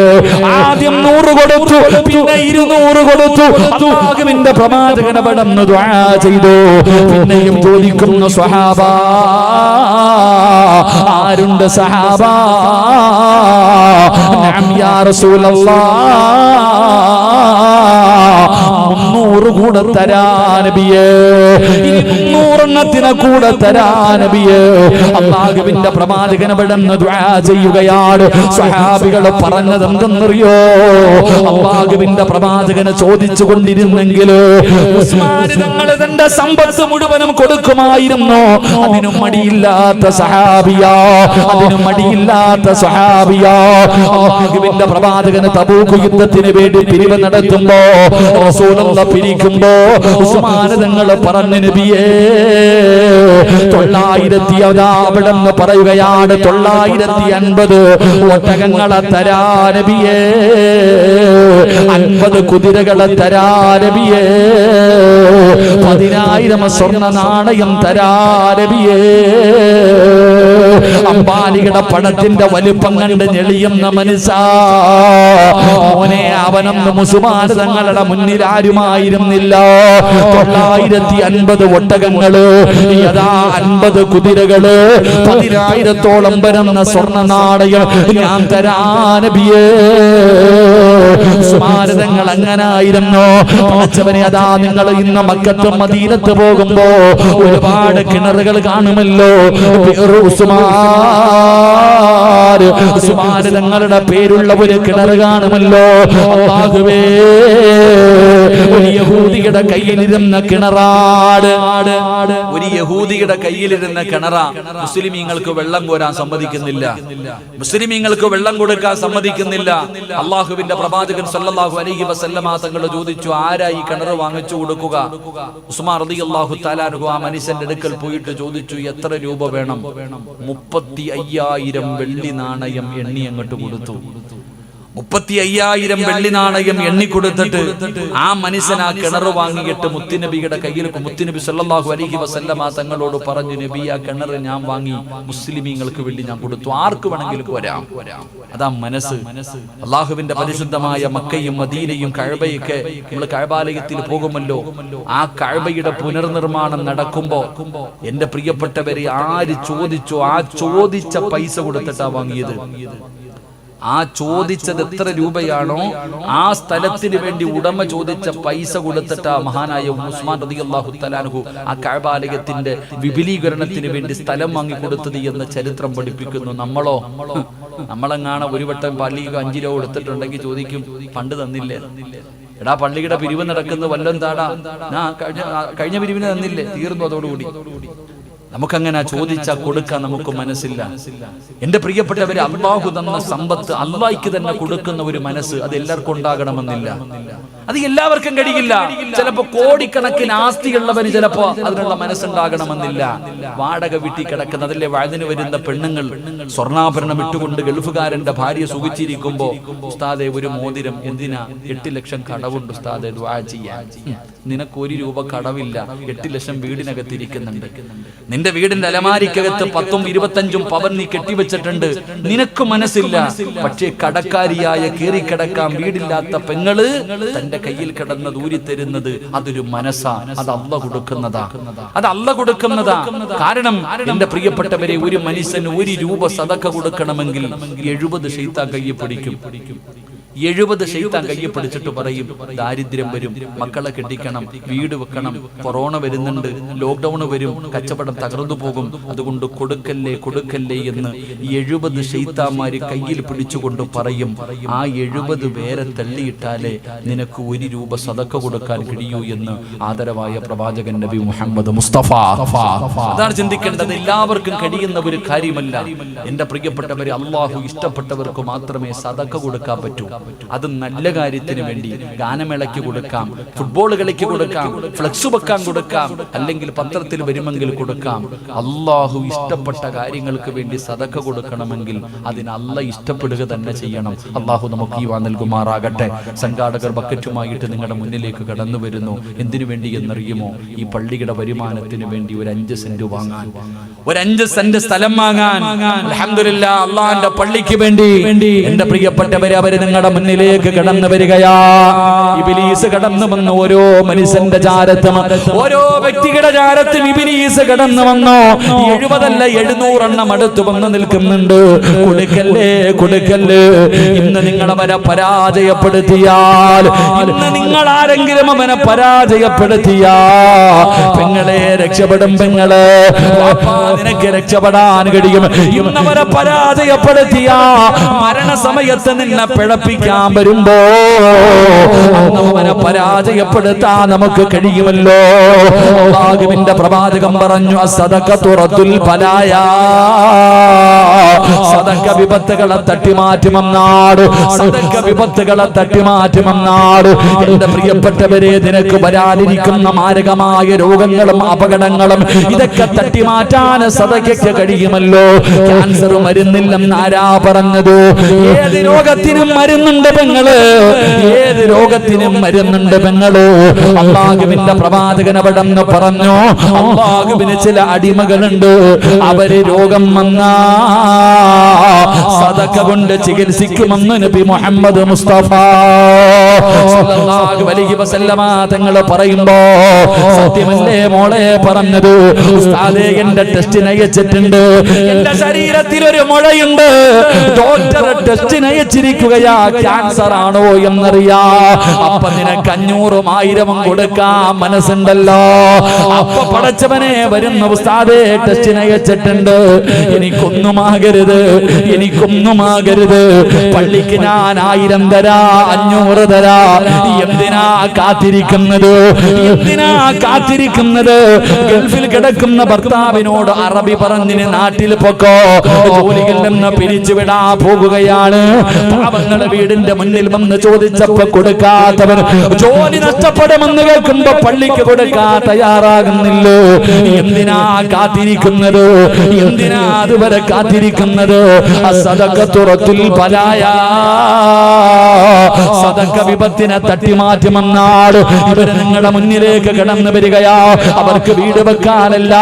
ആദ്യം 100 കൊടുത്തു, പിന്നെ 200 കൊടുത്തു. അല്ലാഹുവിന്റെ പ്രവാചകൻ അവിടുന്ന് ദുആ ചെയ്തു. പിന്നെയും ചോദിക്കുന്നു, സ്വഹാബ, ആരുണ്ട് സഹാബ? നഅം യാ റസൂലല്ലാഹ്, 300 കൂടെ തരാ നബിയേ, 300 കൂടെ തരാ നബിയേ. അല്ലാഹുവിന്റെ പ്രവാചകൻ പെടുന്ന ദുആ ചെയ്യുകയാണ്. സ്വഹാബികൾ പറഞ്ഞത് എന്തെന്നറിയോ? അല്ലാഹുവിന്റെ പ്രവാചകനെ ചോദിച്ചു കൊണ്ടിരുന്നെങ്കിൽ ഉസ്മാൻ തങ്ങൾ തന്റെ സമ്പത്ത് മുഴുവനും കൊടുക്കുമായിരുന്നു. അതിനും മടിയില്ലാത്ത സഹാബിയാ, അതിനും മടിയില്ലാത്ത സഹാബിയാ. അല്ലാഹുവിന്റെ പ്രവാചകന് തബൂക്ക് യുദ്ധത്തിന് വേണ്ടി പിരിവ് നടത്തുമ്പോ റസൂലുള്ളാഹി പിരിക്കുമ്പോ ഉസ്മാൻ തങ്ങൾ പറഞ്ഞു നബിയേ 900 അവിടെന്ന് പറയുകയാണ് 950 ഒട്ടകങ്ങളെ തരാ നബിയേ, 50 കുതിരകളെ തരാ നബിയേ, 10,000 സ്വർണ്ണ നാണയം തരാ നബിയേ. അമ്പാലിയുടെ പണത്തിന്റെ വലിപ്പം കണ്ട് ഞെളിയുന്ന മനസ്സാ മോനെ, അവനൊന്നും ഉസ്മാൻ തങ്ങളുടെ മുന്നിൽ ആരുമായിരുന്നില്ല. 950 ഒട്ടകങ്ങള്, യഥാ 50 കുതിരകള്, 10,000 വരുന്ന സ്വർണ്ണ നാണയം ഞാൻ തരാ നബിയേ. ഉസ്മാൻ തങ്ങൾ അങ്ങനായിരുന്നു. പടച്ചവനെ, അതാ നിങ്ങൾ ഇന്ന് മക്കത്തും മദീനത്ത് പോകുമ്പോ ഒരുപാട് കിണറുകൾ കാണുമല്ലോ. ഉസ്മാൻ തങ്ങളുടെ പേരുള്ള ഒരു കിണർ കാണുമല്ലോ. അല്ലാഹുവേ, ഒരു യഹൂദിയുടെ കയ്യിലിരുന്ന കിണറാട്, ഒരു യഹൂദിയുടെ കയ്യിലിരുന്ന കിണറാ. മുസ്ലിമീങ്ങൾക്ക് വെള്ളം കോരാൻ സമ്മതിക്കുന്നില്ല, മുസ്ലിമീങ്ങൾക്ക് വെള്ളം കൊടുക്കാൻ സമ്മതിക്കുന്നില്ല. അള്ളാഹുവിന്റെ പ്രവാചകൻ സല്ലല്ലാഹു അലൈഹി വസല്ലമ തങ്ങൾ ചോദിച്ചു, ആരാ ഈ കിണർ വാങ്ങിച്ചു കൊടുക്കുക? ഉസ്മാൻ റളിയല്ലാഹു തആല അൻഹു ആ മനുഷ്യന്റെ അടുക്കൽ പോയിട്ട് ചോദിച്ചു, എത്ര രൂപ വേണം? 35,000 വെള്ളി നാണയം എണ്ണി അങ്ങോട്ട് കൊടുത്തു. 35,000 വെള്ളി നാണയം എണ്ണിക്കൊടുത്തിട്ട് ആ മനുഷ്യൻ ആ കിണർ വാങ്ങിയിട്ട് മുത്തുനബിയുടെ കയ്യിൽ, മുത്തുനബി സല്ലല്ലാഹു അലൈഹി വസല്ലമ തങ്ങളോട് പറഞ്ഞു, നബി ആ കിണർ ഞാൻ വാങ്ങി മുസ്ലിമീങ്ങൾക്ക് വേണ്ടി ഞാൻ കൊടുത്തു, ആർക്ക് വേണമെങ്കിലും വരാം. അതാ മനസ്സ്. അള്ളാഹുവിന്റെ പരിശുദ്ധമായ മക്കയും മദീനയും കഅബയൊക്കെ നമ്മൾ കഅബാലയത്തിൽ പോകുമല്ലോ. ആ കഅബയുടെ പുനർനിർമ്മാണം നടക്കുമ്പോ എന്റെ പ്രിയപ്പെട്ടവരെ ആര് ചോദിച്ചോ ആ ചോദിച്ച പൈസ കൊടുത്തിട്ടാ വാങ്ങിയത്. ആ ചോദിച്ചത് എത്ര രൂപയാണോ ആ സ്ഥലത്തിന് വേണ്ടി ഉടമ ചോദിച്ച പൈസ കൊടുത്തിട്ട് മഹാനായ ഉസ്മാൻ റളിയല്ലാഹു തആല അൻഹു ആ കഅബാലയത്തിന്റെ വിപുലീകരണത്തിന് വേണ്ടി സ്ഥലം വാങ്ങി കൊടുത്തത് എന്ന് ചരിത്രം പഠിപ്പിക്കുന്നു. നമ്മളെങ്ങാണ് ഒരു വട്ടം പള്ളിക്ക് 5 രൂപ കൊടുത്തിട്ടുണ്ടെങ്കിൽ ചോദിക്കും, പണ്ട് തന്നില്ലേ? എടാ, പള്ളിയുടെ പിരിവ് നടക്കുന്നത് വല്ലതും താടാ, കഴിഞ്ഞ പിരിവിന് തന്നില്ലേ? തീർന്നു, അതോടുകൂടി. നമുക്കങ്ങനെ ചോദിച്ചാൽ കൊടുക്കാൻ നമുക്ക് മനസ്സില്ല. എന്റെ പ്രിയപ്പെട്ടവരെ, അല്ലാഹു തന്ന സമ്പത്ത് അല്ലാഹ്ക്ക് തന്നെ കൊടുക്കുന്ന ഒരു മനസ്സ് അത് എല്ലാവർക്കും ഉണ്ടാകണമെന്നില്ല. അത് എല്ലാവർക്കും കഴിയില്ല. ചിലപ്പോ കോടിക്കണക്കിന് ആസ്തിയുള്ളവന് ചിലപ്പോ അതിനുള്ള മനസ്സുണ്ടാകണമെന്നില്ല. വാടക വീട്ടിൽ കിടക്കുന്ന, അതിലെ വഴുതിന് വരുന്ന പെണ്ണുങ്ങൾ സ്വർണ്ണാഭരണം ഇട്ടുകൊണ്ട് ഗൾഫുകാരന്റെ ഭാര്യ സുഖിച്ചിരിക്കുമ്പോ, ഉസ്താദെ ഒരു മോതിരം എന്തിനാ? 8 ലക്ഷം കടവുണ്ട് ഉസ്താദെ, ദുആ ചെയ്യാൻ. നിനക്ക് 1 രൂപ കടവില്ല, 8 ലക്ഷം വീടിനകത്തിരിക്കുന്നുണ്ട്. നിന്റെ വീടിന്റെ അലമാരിക്കകത്ത് 10ഉം 25ഉം പവൻ നീ കെട്ടിവെച്ചിട്ടുണ്ട്. നിനക്ക് മനസ്സില്ല. പക്ഷേ കടക്കാരിയായ കേറിക്കിടക്കാൻ വീടില്ലാത്ത പെങ്ങള് തന്റെ കയ്യിൽ കിടന്ന് ദൂരിത്തരുന്നത് അതൊരു മനസ്സാ. അത് അല്ലാഹു കൊടുക്കുന്നതാ, അത് അല്ലാഹു കൊടുക്കുന്നതാ. കാരണം എന്റെ പ്രിയപ്പെട്ടവരെ, ഒരു മനുഷ്യന് 1 രൂപ സദഖ കൊടുക്കണമെങ്കിൽ 70 ശൈത്താൻ കയ്യിൽ പിടിക്കും. 70 ശൈത്താൻ കയ്യെ പിടിച്ചിട്ട് പറയും, ദാരിദ്ര്യം വരും, മക്കളെ കെട്ടിക്കണം, വീട് വെക്കണം, കൊറോണ വരുന്നുണ്ട്, ലോക്ക്ഡൌൺ വരും, കച്ചവടം തകർന്നു പോകും, അതുകൊണ്ട് കൊടുക്കല്ലേ കൊടുക്കല്ലേ എന്ന് 70 ശൈത്താന്മാര് കയ്യിൽ പിടിച്ചുകൊണ്ട് പറയും. ആ 70 പേരെ തള്ളിയിട്ടാലേ നിനക്ക് 1 രൂപ സദഖ കൊടുക്കാൻ കഴിയൂ എന്ന് ആദരവായ പ്രവാചകൻ നബി മുഹമ്മദ് മുസ്തഫ. അതാണ് ചിന്തിക്കേണ്ടത്. എല്ലാവർക്കും കഴിയുന്ന ഒരു കാര്യമല്ല. എന്റെ പ്രിയപ്പെട്ടവരെ, അള്ളാഹു ഇഷ്ടപ്പെട്ടവർക്ക് മാത്രമേ സദഖ കൊടുക്കാൻ പറ്റൂ. അത് നല്ല കാര്യത്തിന് വേണ്ടി ഗാനമേളയ്ക്ക് കൊടുക്കാം, ഫുട്ബോൾ കളിക്ക് കൊടുക്കാം, ഫ്ലെക്സ് വെക്കാൻ കൊടുക്കാം, അല്ലെങ്കിൽ പത്രത്തിൽ വരുമെങ്കിൽ കൊടുക്കാം. അള്ളാഹു ഇഷ്ടപ്പെട്ട കാര്യങ്ങൾക്ക് വേണ്ടി സദഖ കൊടുക്കണമെങ്കിൽ അതിന് അല്ലാഹ് ഇഷ്ടപ്പെടുക തന്നെ ചെയ്യണം. അള്ളാഹു നമുക്ക് ഈവാ നൽകുമാറാകട്ടെ. സംഘാടകർ ബക്കറ്റുമായിട്ട് നിങ്ങളുടെ മുന്നിലേക്ക് കടന്നു വരുന്നു. എന്തിനു വേണ്ടി എന്നറിയുമോ? ഈ പള്ളിയുടെ വരുമാനത്തിന് വേണ്ടി ഒരു 5 സെന്റ് വാങ്ങാൻ, ഒരു 5 സെന്റ് സ്ഥലം വാങ്ങാൻ. അൽഹംദുലില്ലാഹ്, അള്ളാഹുവിന്റെ പള്ളിക്ക് വേണ്ടി എന്റെ പ്രിയപ്പെട്ടവരെ, അവര് നിങ്ങളുടെ മുന്നിലേക്ക് കടന്നു വരികയാ. ഇബ്ലീസ് കടന്നു വന്ന് ഓരോ മനുഷ്യന്റെ ചാരത്തും ഓരോ വ്യക്തിയുടെ ചാരത്തും ഇബ്ലീസ് കടന്നു വന്നോ. 70 അല്ല 700 എണ്ണം അടുത്ത് വന്ന് നിൽക്കുന്നുണ്ട്. കൊടുക്കല്ലേ കൊടുക്കല്ലേ, ഇന്ന് നിങ്ങൾ അവനെ പരാജയപ്പെടുത്തിയാൽ, ഇന്ന് നിങ്ങൾ ആരെങ്കിലും അവനെ പരാജയപ്പെടുത്തിയാ പെങ്ങളെ രക്ഷപ്പെടും. പെങ്ങളെ നിനക്ക് രക്ഷപ്പെടാൻ കഴിയും. ഇന്നവരെ പരാജയപ്പെടുത്തിയ മരണസമയത്ത് നിന്നെ പിഴപ്പിക്കാൻ വരുമ്പോ അവനെ പരാജയപ്പെടുത്താൻ നമുക്ക് കഴിയുമല്ലോ. അല്ലാഹുവിന്റെ പ്രവാചകൻ പറഞ്ഞു, അസ്സദഖത്തു റദ്ദുൽ ബലായാ, സദഖ വിപത്തുകളെ തട്ടിമാറ്റുമെന്നാണ്. സദഖ വിപത്തുകളെ തട്ടിമാറ്റുമെന്നാണ്. എന്റെ പ്രിയപ്പെട്ടവരെ, നിനക്ക് വരാനിരിക്കുന്ന മാരകമായ രോഗങ്ങളും അപകടങ്ങളും ഇതൊക്കെ തട്ടിമാറ്റാൻ സദഖയ്ക്ക് കഴിയുമല്ലോ. ക്യാൻസർ മരുന്നില്ലെന്ന് ആരാ പറഞ്ഞത്? ഏത് രോഗത്തിനും മരുന്നുണ്ട് പെങ്ങള്, ഏത് രോഗത്തിനും മരുന്നുണ്ട് പെങ്ങള്. അല്ലാഹുവിന്റെ പ്രവാചകൻ അവിടെ നിന്ന് പറഞ്ഞു, അല്ലാഹുവിന് ചില അടിമകളുണ്ട്, അവര് രോഗം വന്നാ സദഖ കൊണ്ട് ചികിത്സിക്കുമെന്ന് നബി മുഹമ്മദ് മുസ്തഫ സല്ലല്ലാഹു അലൈഹി വസല്ലമ തങ്ങൾ പറയുമ്പോ, സത്യമല്ലേ മോളെ പറഞ്ഞത്? ഉസ്താദേ, എന്റെ ടെസ്റ്റിന് അയച്ചിട്ടുണ്ട്, എന്റെ ശരീരത്തിൽ ഒരു മുഴയുണ്ട്, ഡോക്ടർ ടെസ്റ്റിന് അയച്ചിരിക്കുകയാ, ക്യാൻസർ ആണോ എന്നറിയാ. അപ്പൊ നിനക്ക് 500 1000 കൊടുക്കാൻ മനസ്സുണ്ടല്ലോ. അപ്പൊ പടച്ചവനെ വരുന്ന ഉസ്താദേ, ടെസ്റ്റിന് അയച്ചിട്ടുണ്ട്, എനിക്കൊന്നുമാകരുത്, എനിക്കൊന്നുമാകരുത്, പള്ളിക്ക് ഞാൻ 1000 തരാ, 500 തരാ. എന്തിനാ കാത്തിരിക്കുന്നത്? എന്തിനാ കാത്തിരിക്കുന്നത്? ഗൾഫിൽ കിടക്കുന്ന ഭർത്താവിനോട് അറബി പറഞ്ഞിന് നാട്ടിൽ പൊക്കോ, ജോലിയിൽ നിന്ന് പിരിച്ചുവിടാ പോകുകയാണ്. പാവങ്ങളുടെ വീടിന്റെ മുന്നിൽ വന്ന് ചോദിച്ചപ്പോ കൊടുക്കാത്തവർ, ജോലി നഷ്ടപ്പെടുമെന്ന് കേൾക്കുമ്പോ പള്ളിക്ക് കൊടുക്കാൻ തയ്യാറാകുന്നില്ലോ. എന്തിനാ കാത്തിരിക്കുന്നത്? എന്തിനാ അതുവരെ കാത്തിരിക്കുന്നത്? അസ്സദഖത്തു റദ്ദുൽ ബലായാ, സദഖ വിപത്തിനെ തട്ടിമാറ്റുമെന്നാണ്. ഇവര് നിങ്ങളുടെ മുന്നിലേക്ക് കടന്നു വരികയാ. അവർക്ക് വീട് വെക്കാനല്ല,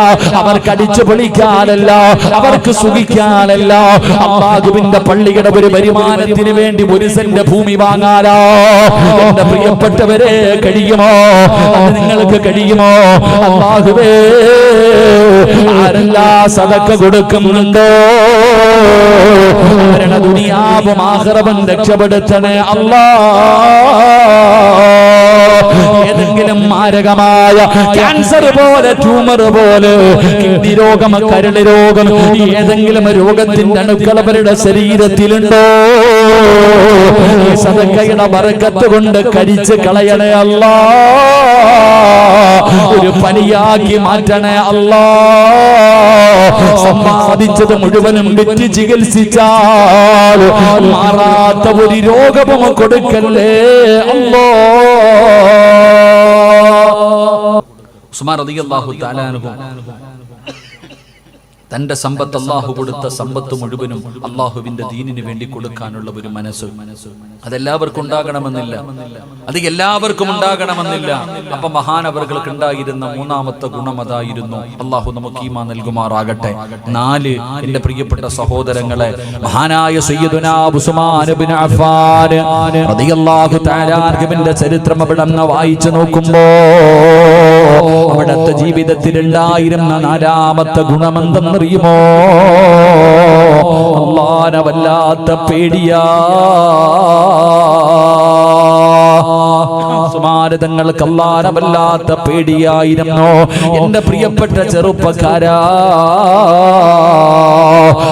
അവർക്ക് അടിച്ചു പൊളിക്കാനല്ല, അവർക്ക് സുഖിക്കാനല്ല, അല്ലാഹുവിന്റെ പള്ളിയുടെ ഒരു വരുമാനത്തിന് വേണ്ടി 1 സെന്റ് ഭൂമി വാങ്ങാനോ. എന്റെ പ്രിയപ്പെട്ടവരെ, കഴിയുമോ? അത് നിങ്ങൾക്ക് കഴിയുമോ? അല്ലാഹുവേ, ആരെല്ലാം സദഖ കൊടുക്കുന്നുണ്ടോ അവരുടെ ദുനിയാവും ആഖിറവും രക്ഷപ്പെടുത്തണേ അല്ലാ. ഏതെങ്കിലും മാരകമായ ക്യാൻസർ പോലെ, ട്യൂമർ പോലെ, കിഡ്നി രോഗം, കരള് രോഗം, ഏതെങ്കിലും രോഗത്തിന്റെ അണുക്കൾ അവരുടെ ശരീരത്തിലുണ്ടോ? ഈ സദഖയുടെ ബറക്കത്ത് കൊണ്ട് കരിച്ച് കളയണേ അല്ലാ. ഒരു പനിയാക്കി മാറ്റണേ അല്ലാ. സമ്പാദിച്ചത് മുഴുവനും വിറ്റ് ചികിത്സിച്ചാൽ മാറാത്ത ഒരു രോഗവും കൊടുക്കല്ലേ അല്ലാ. ഉസ്മാൻ റളിയല്ലാഹു തആല അൻഹു തന്റെ സമ്പത്ത്, അള്ളാഹു കൊടുത്ത സമ്പത്ത് മുഴുവനും അള്ളാഹുവിന്റെ ദീനിന് വേണ്ടി കൊടുക്കാനുള്ള ഒരു മനസ്സ്, അതെല്ലാവർക്കും ഉണ്ടാകണമെന്നില്ല, അത് എല്ലാവർക്കും ഉണ്ടാകണമെന്നില്ല. അപ്പൊ മഹാനവറുകൾക്ക് ഉണ്ടായിരുന്ന 3ാമത്തെ ഗുണം അതായിരുന്നു. അള്ളാഹു നമുക്ക് ഈമാൻ നൽകുമാറാകട്ടെ. 4, എന്റെ പ്രിയപ്പെട്ട സഹോദരങ്ങളെ, മഹാനായ സയ്യിദുനാ ഉസ്മാൻ ഇബ്നു അഫ്ഫാൻ റളിയല്ലാഹു തആല അൻഹുവിന്റെ ചരിത്രം അവിടെ വായിച്ചു നോക്കുമ്പോ അവിടുത്തെ ജീവിതത്തിൽ ഉണ്ടായിരുന്ന 4ാമത്തെ ഗുണമെന്തെന്ന് അറിയുമോ? അല്ലാഹുവിനെ വല്ലാത്ത പേടിയാ. സുമാരതങ്ങൾക്ക് അല്ലാഹുവിനെ വല്ലാത്ത പേടിയായിരുന്നു. എന്റെ പ്രിയപ്പെട്ട ചെറുപ്പക്കാരാ,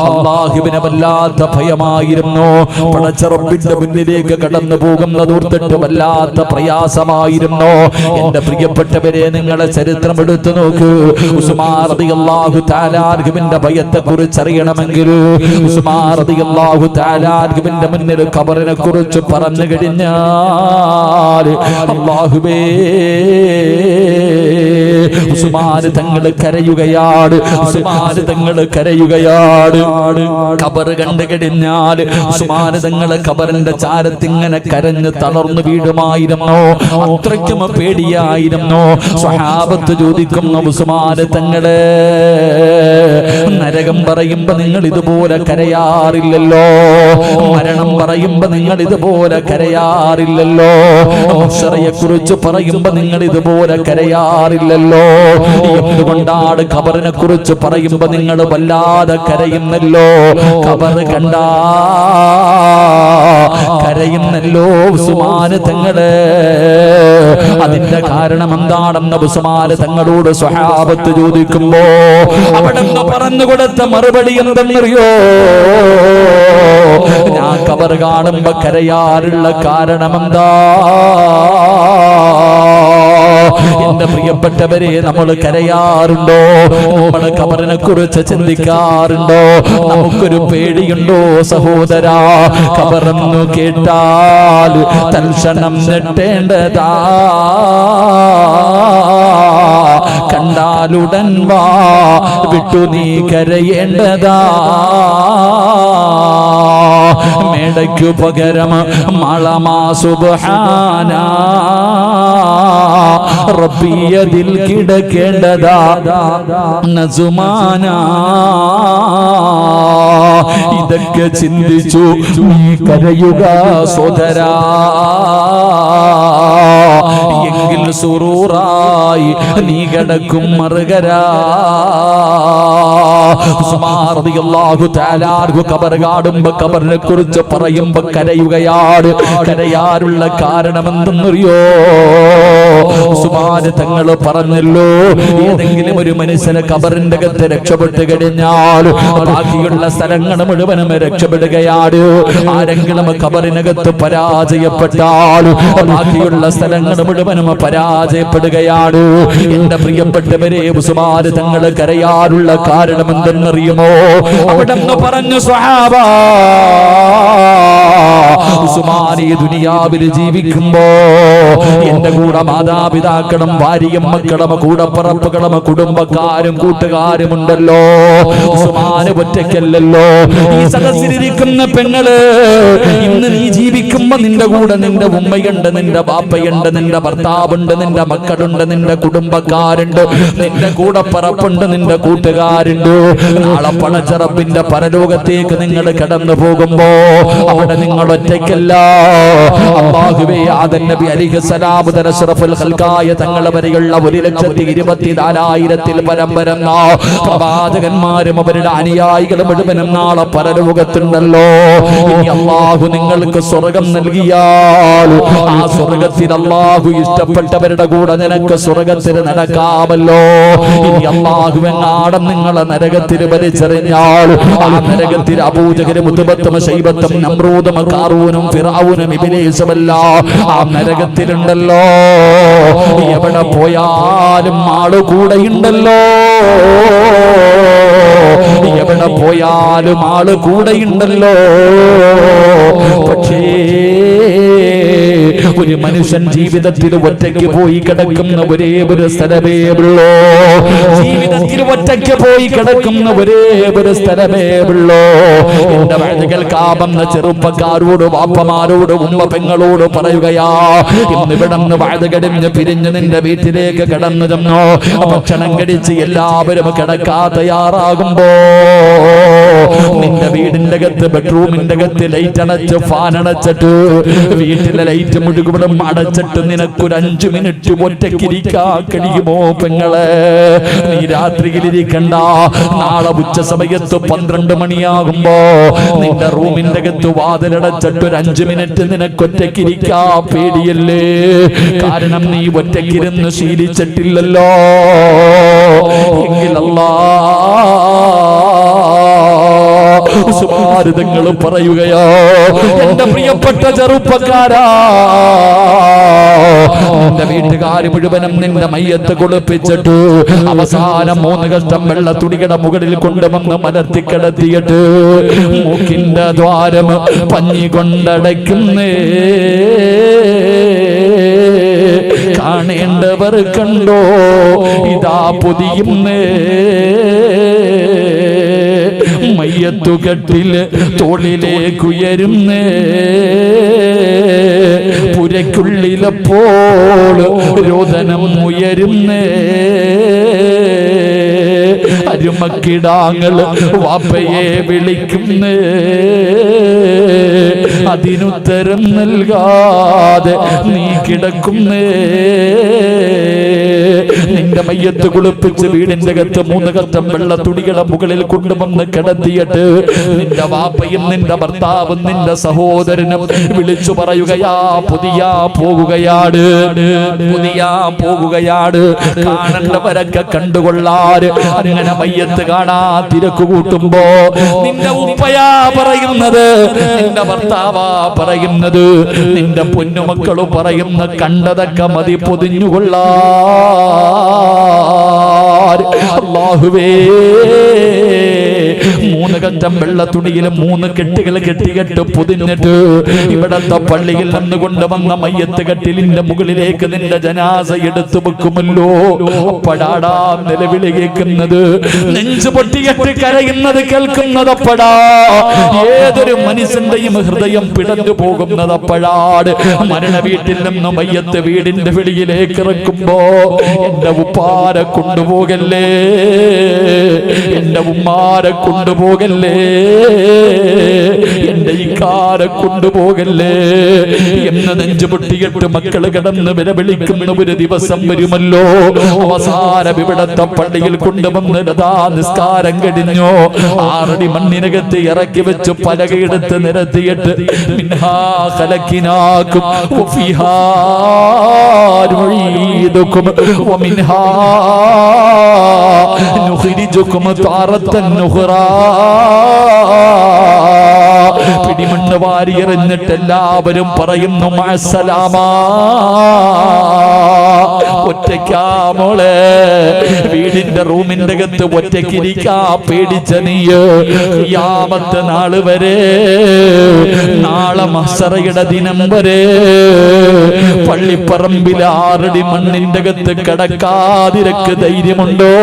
അല്ലാഹുവിനെ വല്ലാത്ത ഭയമായിരുന്നു. പടച്ച റബ്ബിന്റെ മുന്നിലേക്ക് കടന്നു പോകുന്നത് ഓർത്തിട്ട് വല്ലാത്ത പ്രയാസമായിരുന്നു. എന്റെ പ്രിയപ്പെട്ടവരെ, നിങ്ങളെ ചരിത്രം എടുത്തു നോക്കൂ. ഉസ്മാൻ റളിയല്ലാഹു തആല അൻഹുവിന്റെ ഭയത്തെ കുറിച്ച് അറിയണമെങ്കിൽ ഉസ്മാൻ റളിയല്ലാഹു തആല അൻഹുവിന്റെ മുന്നിൽ ഖബറിനെ കുറിച്ച് പറഞ്ഞു കഴിഞ്ഞാൽ, അല്ലാഹുവേ, ഉസ്മാൻ തങ്ങൾ കരയുകയാണ്. ഉസ്മാൻ തങ്ങൾ കരയുകയാണ്. ഖബർ കണ്ടു കഴിഞ്ഞാൽ ഉസ്മാൻ തങ്ങൾ ഖബറിന്റെ ചാരത്തിങ്ങനെ കരഞ്ഞ് തളർന്നു വീടുമായിരുന്നു. അത്രയ്ക്കും പേടിയായിരുന്നു. സ്വഹാബത്ത് ചോദിക്കുന്നു, ഉസ്മാൻ തങ്ങളെ നരകം പറയുമ്പോ നിങ്ങൾ ഇതുപോലെ കരയാറില്ലല്ലോ, മരണം പറയുമ്പോ നിങ്ങൾ ഇതുപോലെ കരയാറില്ലല്ലോ, മഹ്ശറയെ കുറിച്ച് പറയുമ്പോ നിങ്ങൾ ഇതുപോലെ കരയാറില്ലല്ലോ, എന്തുകൊണ്ടാണ് ഖബറിനെ കുറിച്ച് പറയുമ്പോ നിങ്ങൾ വല്ലാതെ കരയുന്നല്ലോ, ഖബർ കണ്ടാ കരയുന്നല്ലോ ഉസ്മാൻ തങ്ങളെ? അതിന്റെ കാരണം എന്താണെന്ന് ഉസ്മാൻ തങ്ങളോട് സ്വഹാബത്ത് ചോദിക്കുമ്പോ അവിടെന്ന് പറഞ്ഞു കൊടുത്ത മറുപടി എന്തെന്നറിയോ? ഞാൻ ഖബർ കാണുമ്പോ കരയാറുള്ള കാരണം എന്താ? എന്റെ പ്രിയപ്പെട്ടവരെ, നമ്മൾ കരയാറുണ്ടോ? നമ്മൾ ഖബറിനെ കുറിച്ച് ചിന്തിക്കാറുണ്ടോ? നമുക്കൊരു പേടിയുണ്ടോ സഹോദരാ? ഖബറെന്നു കേട്ടാൽ തൽക്ഷണം ഞെട്ടേണ്ടതാ, കണ്ടാലുടൻ വാ വിട്ടു നീ കരയേണ്ടതാ. മേടയ്ക്കു പകരം മളമാ സുബ്ഹാന റബ്ബിയതിൽ കിടക്കേണ്ടതാ നസുമാന. ഇതൊക്കെ ചിന്തിച്ചു നീ കരയുക സോദരാ, എങ്കിൽ സുറൂറായി നീ കിടക്കും മറുകരാ. ഉസ്മാൻ റളിയല്ലാഹു തആല അൻഹു ഖബർ കാണുമ്പോൾ ഖബറിനെ കുറിച്ച് പറയുമ്പോൾ കരയുകയാണ്. കരയാറുള്ള കാരണം എന്തെന്നറിയോ? ഉസ്മാൻ തങ്ങൾ പറഞ്ഞല്ലോ, ഏതെങ്കിലും ഒരു മനുഷ്യന് ഖബറിന്റെ അകത്ത് രക്ഷപ്പെട്ടു കഴിഞ്ഞാൽ ബാക്കിയുള്ള സ്ഥലങ്ങൾ മുഴുവനും രക്ഷപ്പെടുകയാണ്. ആരെങ്കിലും ഖബറിനകത്ത് പരാജയപ്പെട്ടാൽ ബാക്കിയുള്ള സ്ഥലങ്ങൾ മുഴുവനും പരാജയപ്പെടുകയാണ്. എന്റെ പ്രിയപ്പെട്ടവരെ, ഉസ്മാൻ തങ്ങൾ കരയാറുള്ള കാരണം എന്തെന്നറിയുമോ? അവിടെ പറഞ്ഞു സ്വഹാബ, ഉസ്മാൻ ഈ ദുനിയാവിൽ ജീവിക്കുമ്പോ എന്റെ കൂടെ മാതാപിതാക്കളും ഭാര്യയും മക്കളും കൂടപ്പറപ്പുകളും കുടുംബക്കാരും കൂട്ടുകാരും ഉണ്ടല്ലോ. ഉസ്മാൻ ഒറ്റയ്ക്കല്ലല്ലോ. ഈ സദസ്സിലിരിക്കുന്ന പെങ്ങള്, ഇന്ന് നീ ജീവിക്കുമ്പോ നിന്റെ കൂടെ നിന്റെ ഉമ്മയുണ്ട്, നിന്റെ ബാപ്പയുണ്ട്, നിന്റെ ഭർത്താവുണ്ട്, നിന്റെ മക്കളുണ്ട്, നിന്റെ കുടുംബക്കാരുണ്ട്, നിന്റെ കൂടപ്പറപ്പുണ്ട്, നിന്റെ കൂട്ടുകാരുണ്ട്. നാളെ പടച്ചറപ്പിന്റെ പരലോകത്തേക്ക് നിങ്ങൾ കടന്നു പോകുമ്പോ അവിടെ നിങ്ങൾ ഒറ്റയ്ക്കല്ല. അല്ലാഹുവേ, ആദം നബി അലൈഹിസ്സലാം മുതൽ അഷ്റഫുൽ ഖൽഖായ തങ്ങൾ വരെയുള്ള 1,24,000 പരം വരുന്ന പ്രവാചകന്മാരും അവരുടെ അനുയായികളും മുഴുവനും നാളെ പരലോകത്തുണ്ടല്ലോ. ഇനി അല്ലാഹു നിങ്ങൾക്ക് സ്വർഗം നൽകിയാൽ ആ സ്വർഗത്തിൽ അല്ലാഹു ഇഷ്ടപ്പെട്ടവരുടെ കൂടെ നിനക്ക് സ്വർഗത്തിൽ നടക്കാമല്ലോ. ഇനി അല്ലാഹു എങ്ങാടും നിങ്ങളെ നരകത്തിൽ വലിച്ചെറിഞ്ഞാൽ ആ നരകത്തിൽ അബൂജഹലും ഉത്ബത്തും ശൈബത്തും നമ്രൂദും ഖാറൂനും ഫിർഔനും ഇബ്ലീസുമല്ല ആ നരകത്തിലുണ്ടല്ലോ. എവിടെ പോയാലും ആള് കൂടെയുണ്ടല്ലോ. എവിടെ പോയാലും ആള് കൂടെയുണ്ടല്ലോ. പക്ഷേ ഒരു മനുഷ്യൻ ജീവിതത്തിൽ ഒറ്റയ്ക്ക് പോയി കിടക്കുന്ന ഒരേ ഒരു സ്ഥലമേ ഉള്ളൂ. ജീവിതത്തിൽ ഒറ്റയ്ക്ക് പോയി കിടക്കുന്ന ഒരേ ഒരു സ്ഥലമേ ഉള്ളൂ. എന്റെ വഴി കേൾക്കാമെന്ന ചെറുപ്പക്കാരോട്, വാപ്പമാരോട്, ഉമ്മ പെങ്ങളോട് പറയുകയാ, ഇന്നിവിടന്ന് വഴുകടിഞ്ഞ് പിരിഞ്ഞ് നിന്റെ വീട്ടിലേക്ക് കടന്നു ചെന്നോ. ഭക്ഷണം കഴിച്ച് എല്ലാവരും കിടക്കാൻ തയ്യാറാകുമ്പോ നിന്റെ വീടിന്റെ അകത്ത് ബെഡ്റൂമിന്റെ അകത്ത് ലൈറ്റ് അണച്ച് ഫാൻ അണച്ചിട്ട് വീട്ടിലെ ലൈറ്റ് മുഴുവനും അടച്ചിട്ട് നിനക്കൊരു 5 മിനിറ്റ് ഒറ്റയ്ക്കിരിക്കാൻ കഴിയുമോ പെങ്ങളെ? നീ രാത്രിയിലിരിക്കണ്ട. നാളെ ഉച്ച സമയത്ത് 12 മണിയാകുമ്പോ നിന്റെ റൂമിന്റെ അകത്ത് വാതിലടച്ചിട്ട് ഒരു 5 മിനിറ്റ് നിനക്കൊറ്റയ്ക്കിരിക്കാൻ പേടിയല്ലേ? കാരണം നീ ഒറ്റയ്ക്കിരുന്ന് ശീലിച്ചിട്ടില്ലല്ലോ. എങ്കിലല്ലാ സുമാരിതങ്ങൾ പറയുകയോ, എന്റെ പ്രിയപ്പെട്ട ചെറുപ്പക്കാരാ, നിന്റെ വീട്ടുകാര് മുഴുവനും നിന്റെ മയ്യത്ത് കുളിപ്പിച്ചിട്ട് അവസാനം 3 കഷ്ടം വെള്ള തുണിയുടെ മുകളിൽ കൊണ്ടുവന്ന് മലർത്തി കിടത്തിയിട്ട് മൂക്കിന്റെ ദ്വാരം പഞ്ഞി കൊണ്ടടയ്ക്കുന്നേ. കാണേണ്ടവർ കണ്ടോ ഇതാ പൊതിയുന്നേ മയ്യത്തുകട്ടില് തോളിലേക്കുയരുന്നേ പുരയ്ക്കുള്ളിലപ്പോൾ രോദനം ഉയരുന്നേ അരുമക്കിടാങ്ങൾ വാപ്പയെ വിളിക്കുന്നേ അതിനുത്തരം നൽകാതെ നീ കിടക്കുന്നേ നിന്റെ മയ്യത്ത് കുളിപ്പിച്ച് വീടിന്റെ അകത്ത് 3 കത്തം വെള്ള തുണികളെ മുകളിൽ കൊണ്ടുവന്ന് കിടത്തിയിട്ട് നിന്റെ വാപ്പയും നിന്റെ ഭർത്താവും നിന്റെ സഹോദരനും വിളിച്ചു പറയുകയാ പുതിയാ പോകുകയാണ് കാണേണ്ടവരൊക്കെ കണ്ടുകൊള്ളാറ് അങ്ങനെ മയ്യത്ത് കാണാ തിരക്ക് കൂട്ടുമ്പോ നിന്റെ ഉപ്പയാ പറയുന്നത് നിന്റെ ഭർത്താവാ പറയുന്നത് നിന്റെ പൊന്നുമക്കളും പറയുന്ന കണ്ടതൊക്കെ മതി പൊതിഞ്ഞുകൊള്ളാ അല്ലാഹുവേ 3 കറ്റം വെള്ള തുണിയിൽ 3 കെട്ടുകൾ കെട്ടികെട്ട് പൊതിഞ്ഞിട്ട് ഇവിടത്തെ പള്ളിയിൽ നിന്ന് കൊണ്ടുവന്ന മയ്യത്ത് കട്ടിലിന്റെ മുകളിലേക്ക് നിന്റെ ജനാസ എടുത്തു വെക്കുമല്ലോ അപ്പടാടാ നിലവിളി കേൾക്കുന്നത് നെഞ്ചു പൊട്ടിയിട്ട് കരയുന്നത് കേൾക്കുന്നതപ്പടാ ഏതൊരു മനുഷ്യന്റെയും ഹൃദയം പിടഞ്ഞു പോകുന്നതപ്പഴാട് മരണ വീട്ടിൽ നിന്ന് മയ്യത്ത് വീടിന്റെ വെളിയിലേക്ക് ഇറക്കുമ്പോ എന്റെ ഉപ്പാരെ കൊണ്ടുപോകല്ലേ എന്റെ ഉമ്മാരെ കൊണ്ടുപോകല്ലേ എന്റെ ഇക്കാരെ കൊണ്ടുപോകല്ലേ എന്ന് നെഞ്ചു പൊട്ടിയിട്ട് മക്കള് കിടന്ന് വിലവിളിക്കുന്ന ഒരു ദിവസം വരുമല്ലോ അവസാനം ഇവിടത്തെ പള്ളിയിൽ കൊണ്ടുവന്ന് ലതാ നിസ്കാരം കഴിഞ്ഞോ 6 അടി മണ്ണിനകത്ത് ഇറക്കി വെച്ച് പലകയെടുത്ത് നിരത്തിയിട്ട് മിൻഹാ ഖലഖിനാകും വഫീഹാ നുഈദുകും വമിൻഹാ നുഖ്രിജുകും താറത്തൻ നുഖ്റാ പിടിമണ്ണ് വാരി എറിഞ്ഞിട്ട് എല്ലാവരും പറയുന്നു മഅസ്സലാമാ ഒറ്റയ്ക്കാ മോളെ വീടിന്റെ റൂമിന്റെ അകത്ത് ഒറ്റയ്ക്കിരിക്കാ പേടിച്ച നീയ് ഖിയാമത്ത് നാള് വരെ നാളെ മഹ്ശറയുടെ ദിനം വരെ പള്ളിപ്പറമ്പിൽ 6 അടി മണ്ണിന്റെ അകത്ത് കിടക്കാതിരക്ക് ധൈര്യമുണ്ടോ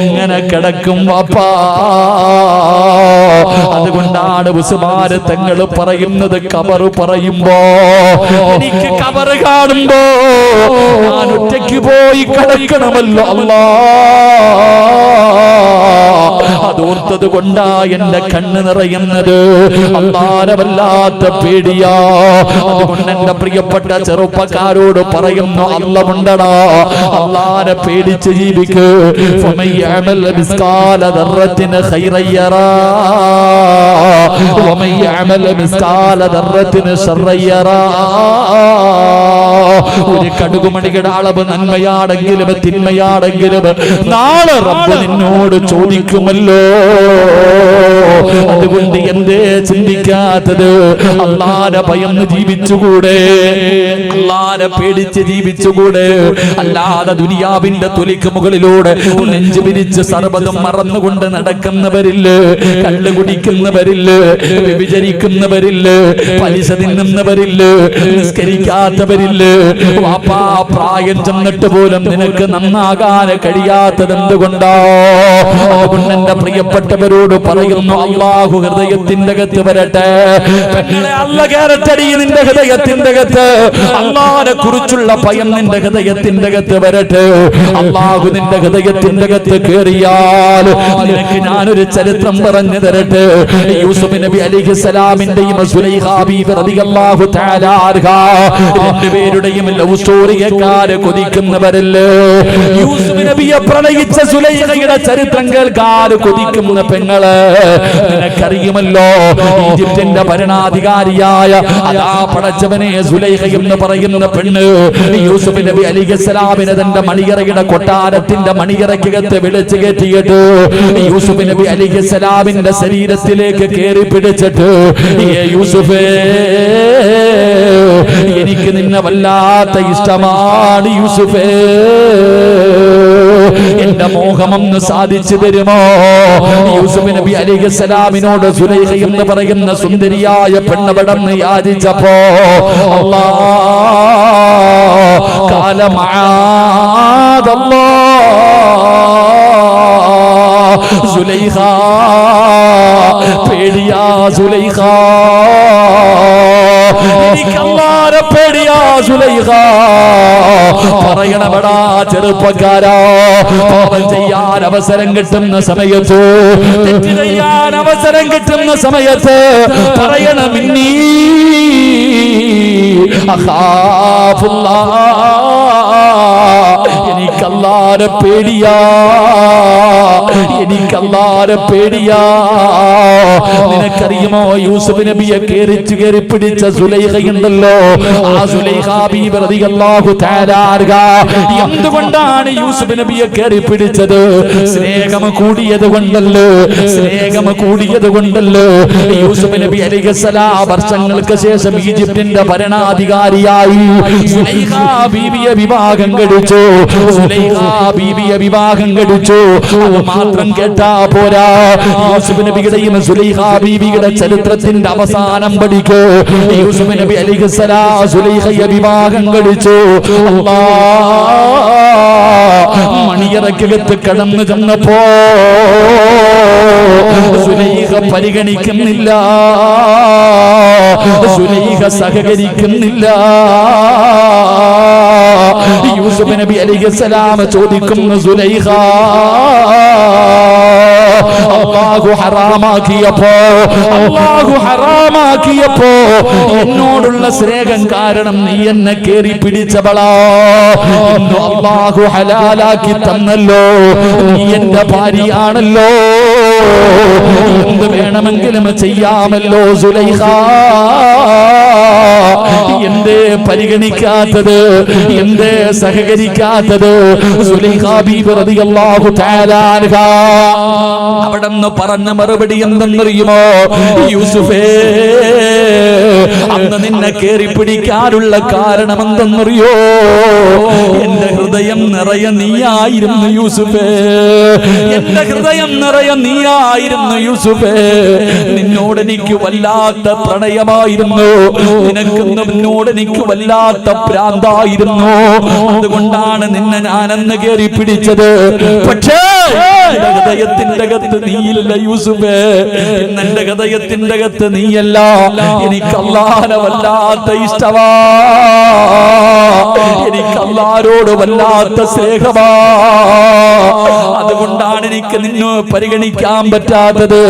എങ്ങനെ കിടക്കും വാപ്പാ അതുകൊണ്ടാണ് ഉസ്മാൻ തങ്ങൾ പറയുന്നത് ഖബർ പറയുമ്പോ എനിക്ക് ഖബർ കാണുമ്പോ ഞാൻ ഒറ്റയ്ക്ക് പോയി കിടക്കണമല്ലോ അല്ലാ അതോർത്തത് കൊണ്ടാ എന്റെ കണ്ണ് നിറയുന്നത് അല്ലാഹുവിനെ വല്ലാത്ത പേടിയാ അതുകൊണ്ട് എന്റെ പ്രിയപ്പെട്ട ചെറുപ്പക്കാരോട് പറയുന്നു അല്ലാഹുണ്ടടാ അല്ലാഹുവിനെ പേടിച്ച് ജീവിക്ക് ഫമയ്യഅമൽ മിസ്കാല ദർറത്തിൻ ഖൈറൻ യറാ വമയ്യഅമൽ മിസ്കാല ദർറത്തിൻ ശർറൻ യറാ ഒരു കടുകുമണിയുടെ അളവ് നന്മയാണെങ്കിലും തിന്മയാണെങ്കിലും നാളെ റബ്ബ് നിന്നോട് ചോദിക്കുമല്ലോ അതുകൊണ്ട് എന്തേ ചിന്തിക്കാത്തത് അല്ലാഹുവിനെ ഭയന്ന് ജീവിച്ചുകൂടെ അല്ലാഹുവിനെ പേടിച്ച് ജീവിച്ചുകൂടെ അല്ലാതെ ദുനിയാവിന്റെ തൊലിക്ക് മുകളിലൂടെ നെഞ്ചു പിരിച്ച് സർവ്വതും മറന്നുകൊണ്ട് നടക്കുന്നവരില്ലേ കള്ളു കുടിക്കുന്നവരില്ലേ വ്യഭിചരിക്കുന്നവരില്ലേ പലിശ തിന്നുന്നവരില്ലേ നിസ്കരിക്കാത്തവരില്ലേ വാപ്പാ പ്രായം ചെന്നിട്ട് പോലും നിനക്ക് നന്നാകാൻ കഴിയാത്തത് എന്തുകൊണ്ടോ അതുകൊണ്ട് എന്റെ പ്രിയപ്പെട്ടവരോട് പറയുന്നു അല്ലാഹു ഹൃദയത്തിന്റെ അകത്ത് വരട്ടെ പെങ്ങളെ അല്ലാഹു കേറട്ടടി നിന്റെ ഹൃദയത്തിന്റെ അകത്ത് അല്ലാഹുവിനെ കുറിച്ചുള്ള ഭയം നിന്റെ ഹൃദയത്തിന്റെ അകത്ത് വരട്ടെ അല്ലാഹു നിന്റെ ഹൃദയത്തിന്റെ അകത്ത് കേറിയാൽ നിനക്ക് ഞാനൊരു ചരിത്രം പറഞ്ഞു തരട്ടെ യൂസുഫ് നബി അലൈഹിസ്സലാമിന്റെയും സുലൈഖാ ബീവി റളിയല്ലാഹു തആല അൻഹ രണ്ടുപേരുടെയും ലവ് സ്റ്റോറി കേൾക്കാൻ കൊതിക്കുന്നവരല്ലേ യൂസുഫ് നബിയെ പ്രണയിച്ച സുലൈഖയുടെ ചരിത്രം കേൾക്കാൻ കൊതിക്കുന്ന പെങ്ങള് നിനക്കറിയുമല്ലോ ഈജിപ്തിന്റെ ഭരണാധികാരിയായ അതാ പടച്ചവനെ സുലൈഖ എന്ന് പറയുന്ന പെണ്ണ് യൂസുഫ് നബി അലൈഹിസ്സലാമിനെ തന്റെ മണിയറയുടെ കൊട്ടാരത്തിന്റെ മണിയറയ്ക്കകത്ത് വിളിച്ചു കയറ്റിയിട്ട് യൂസുഫ് നബി അലൈഹിസ്സലാമിന്റെ ശരീരത്തിലേക്ക് കയറി പിടിച്ചിട്ട് യൂസുഫേ എനിക്ക് നിന്നെ വല്ലാത്ത ഇഷ്ടമാണ് യൂസുഫേ എന്റെ മോഹമൊന്ന് സാധിച്ചു തരുമോ? യൂസുഫ് നബി അലൈഹിസ്സലാമിനോട് സുലൈഖ എന്ന് പറയുന്ന സുന്ദരിയായ പെണ്ണവിടന്ന് യാചിച്ചപ്പോ അല്ലാഹ് ഖാല മആദല്ലാഹ് സുലൈഖ പേടിയാ സുലൈഖ എനിക്ക് അല്ലാഹുവിനെ പേടിയാ സുലൈഖ പറയണവടാ ചെറുപ്പക്കാരാ പാപം ചെയ്യാൻ അവസരം കിട്ടുന്ന സമയത്ത് തെറ്റ് ചെയ്യാൻ അവസരം കിട്ടുന്ന സമയത്ത് പറയണം ഇന്നീ അഖാഫുല്ലാഹ് എനിക്ക് അല്ലാഹുവിനെ പേടിയാ എനിക്ക് അല്ലാഹുവിനെ പേടിയാ നിനക്കറിയുമോ യൂസുഫ് നബിയെ കയറി പിടിച്ച സുലൈഖയുണ്ടല്ലോ ആ സുലൈഖ ബീബി റളിയല്ലാഹു തആല അൻഹ എന്തുകൊണ്ടാണ് യൂസുഫ് നബിയെ കയറി പിടിച്ചത്? സ്നേഹം കൂടിയത് കൊണ്ടല്ലോ സ്നേഹം കൂടിയത് കൊണ്ടല്ലോ യൂസുഫ് നബി അലൈഹിസ്സലാം വർഷങ്ങൾക്ക് ശേഷം ഈജിപ്തിന്റെ ഭരണാധികാരിയായി സുലൈഖ ബീബിയെ വിവാഹം കഴിച്ചു സുലൈഖ ബീബിയെ വിവാഹം കഴിച്ചു അത് മാത്രം കേട്ടാ പോരാ യൂസുഫ് നബിയുടെയും സുലൈഖ ബീബിയുടെ ചരിത്രത്തിന്റെ അവസാനം പഠിക്കൂ യൂസുഫ് നബി അലൈഹിസ്സലാം സുലൈഖയെ വിവാഹം കഴിച്ചു മണിയറക്കകത്ത് കടന്നു ചെന്നപ്പോ സുലൈഖ പരിഗണിക്കുന്നില്ല സുലൈഖ സഹകരിക്കുന്നില്ല യൂസുഫ് നബി അലൈഹിസ്സലാം ചോദിക്കുന്നു സുലൈഖ അല്ലാഹു ഹറാമാക്കിയപ്പോ എന്നോടുള്ള സ്നേഹം കാരണം നീ എന്നെ കേറി പിടിച്ചവളാ അല്ലാഹു ഹലാലാക്കി തന്നല്ലോ നീ എന്റെ ഭാര്യയാണല്ലോ എന്ത് വേണമെങ്കിലും ചെയ്യാമല്ലോ സുലൈഖ എന്തേ പരിഗണിക്കാത്തത് എന്തേ സഹകരിക്കാത്തത് സുലൈഖ ബീബി റളിയല്ലാഹു തആല അൻഹ അവിടെന്ന് പറഞ്ഞ മറുപടി എന്തെന്നറിയുമോ? യൂസുഫേ അന്ന് നിന്നെ കേറി പിടിക്കാനുള്ള കാരണം എന്തെന്നറിയോ? എന്റെ ഹൃദയം നിറയെ നീയായിരുന്നു യൂസുഫേ എന്റെ ഹൃദയം നിറയെ നീയായിരുന്നു യൂസുഫേ നിന്നോട് എനിക്ക് വല്ലാത്ത പ്രണയമായിരുന്നു നിനക്ക് നിന്നോട് എനിക്ക് വല്ലാത്ത ഭ്രാന്തായിരുന്നു അതുകൊണ്ടാണ് നിന്നെ ഞാനെന്ന് കേറി പിടിച്ചത് പക്ഷേ ഹൃദയത്തിന്റെ അകത്ത് നീയില്ല യൂസുഫേ എന്റെ ഹൃദയത്തിന്റെ അകത്ത് നീയല്ല എനിക്ക് അല്ലാഹുവിനെ വല്ലാത്ത ഇഷ്ടമാ എനിക്ക് അല്ലാഹുവോട് വല്ലാത്ത സ്നേഹമാ അതുകൊണ്ടാണ് എനിക്ക് നിന്നെ പരിഗണിക്കാൻ പറ്റാത്തത്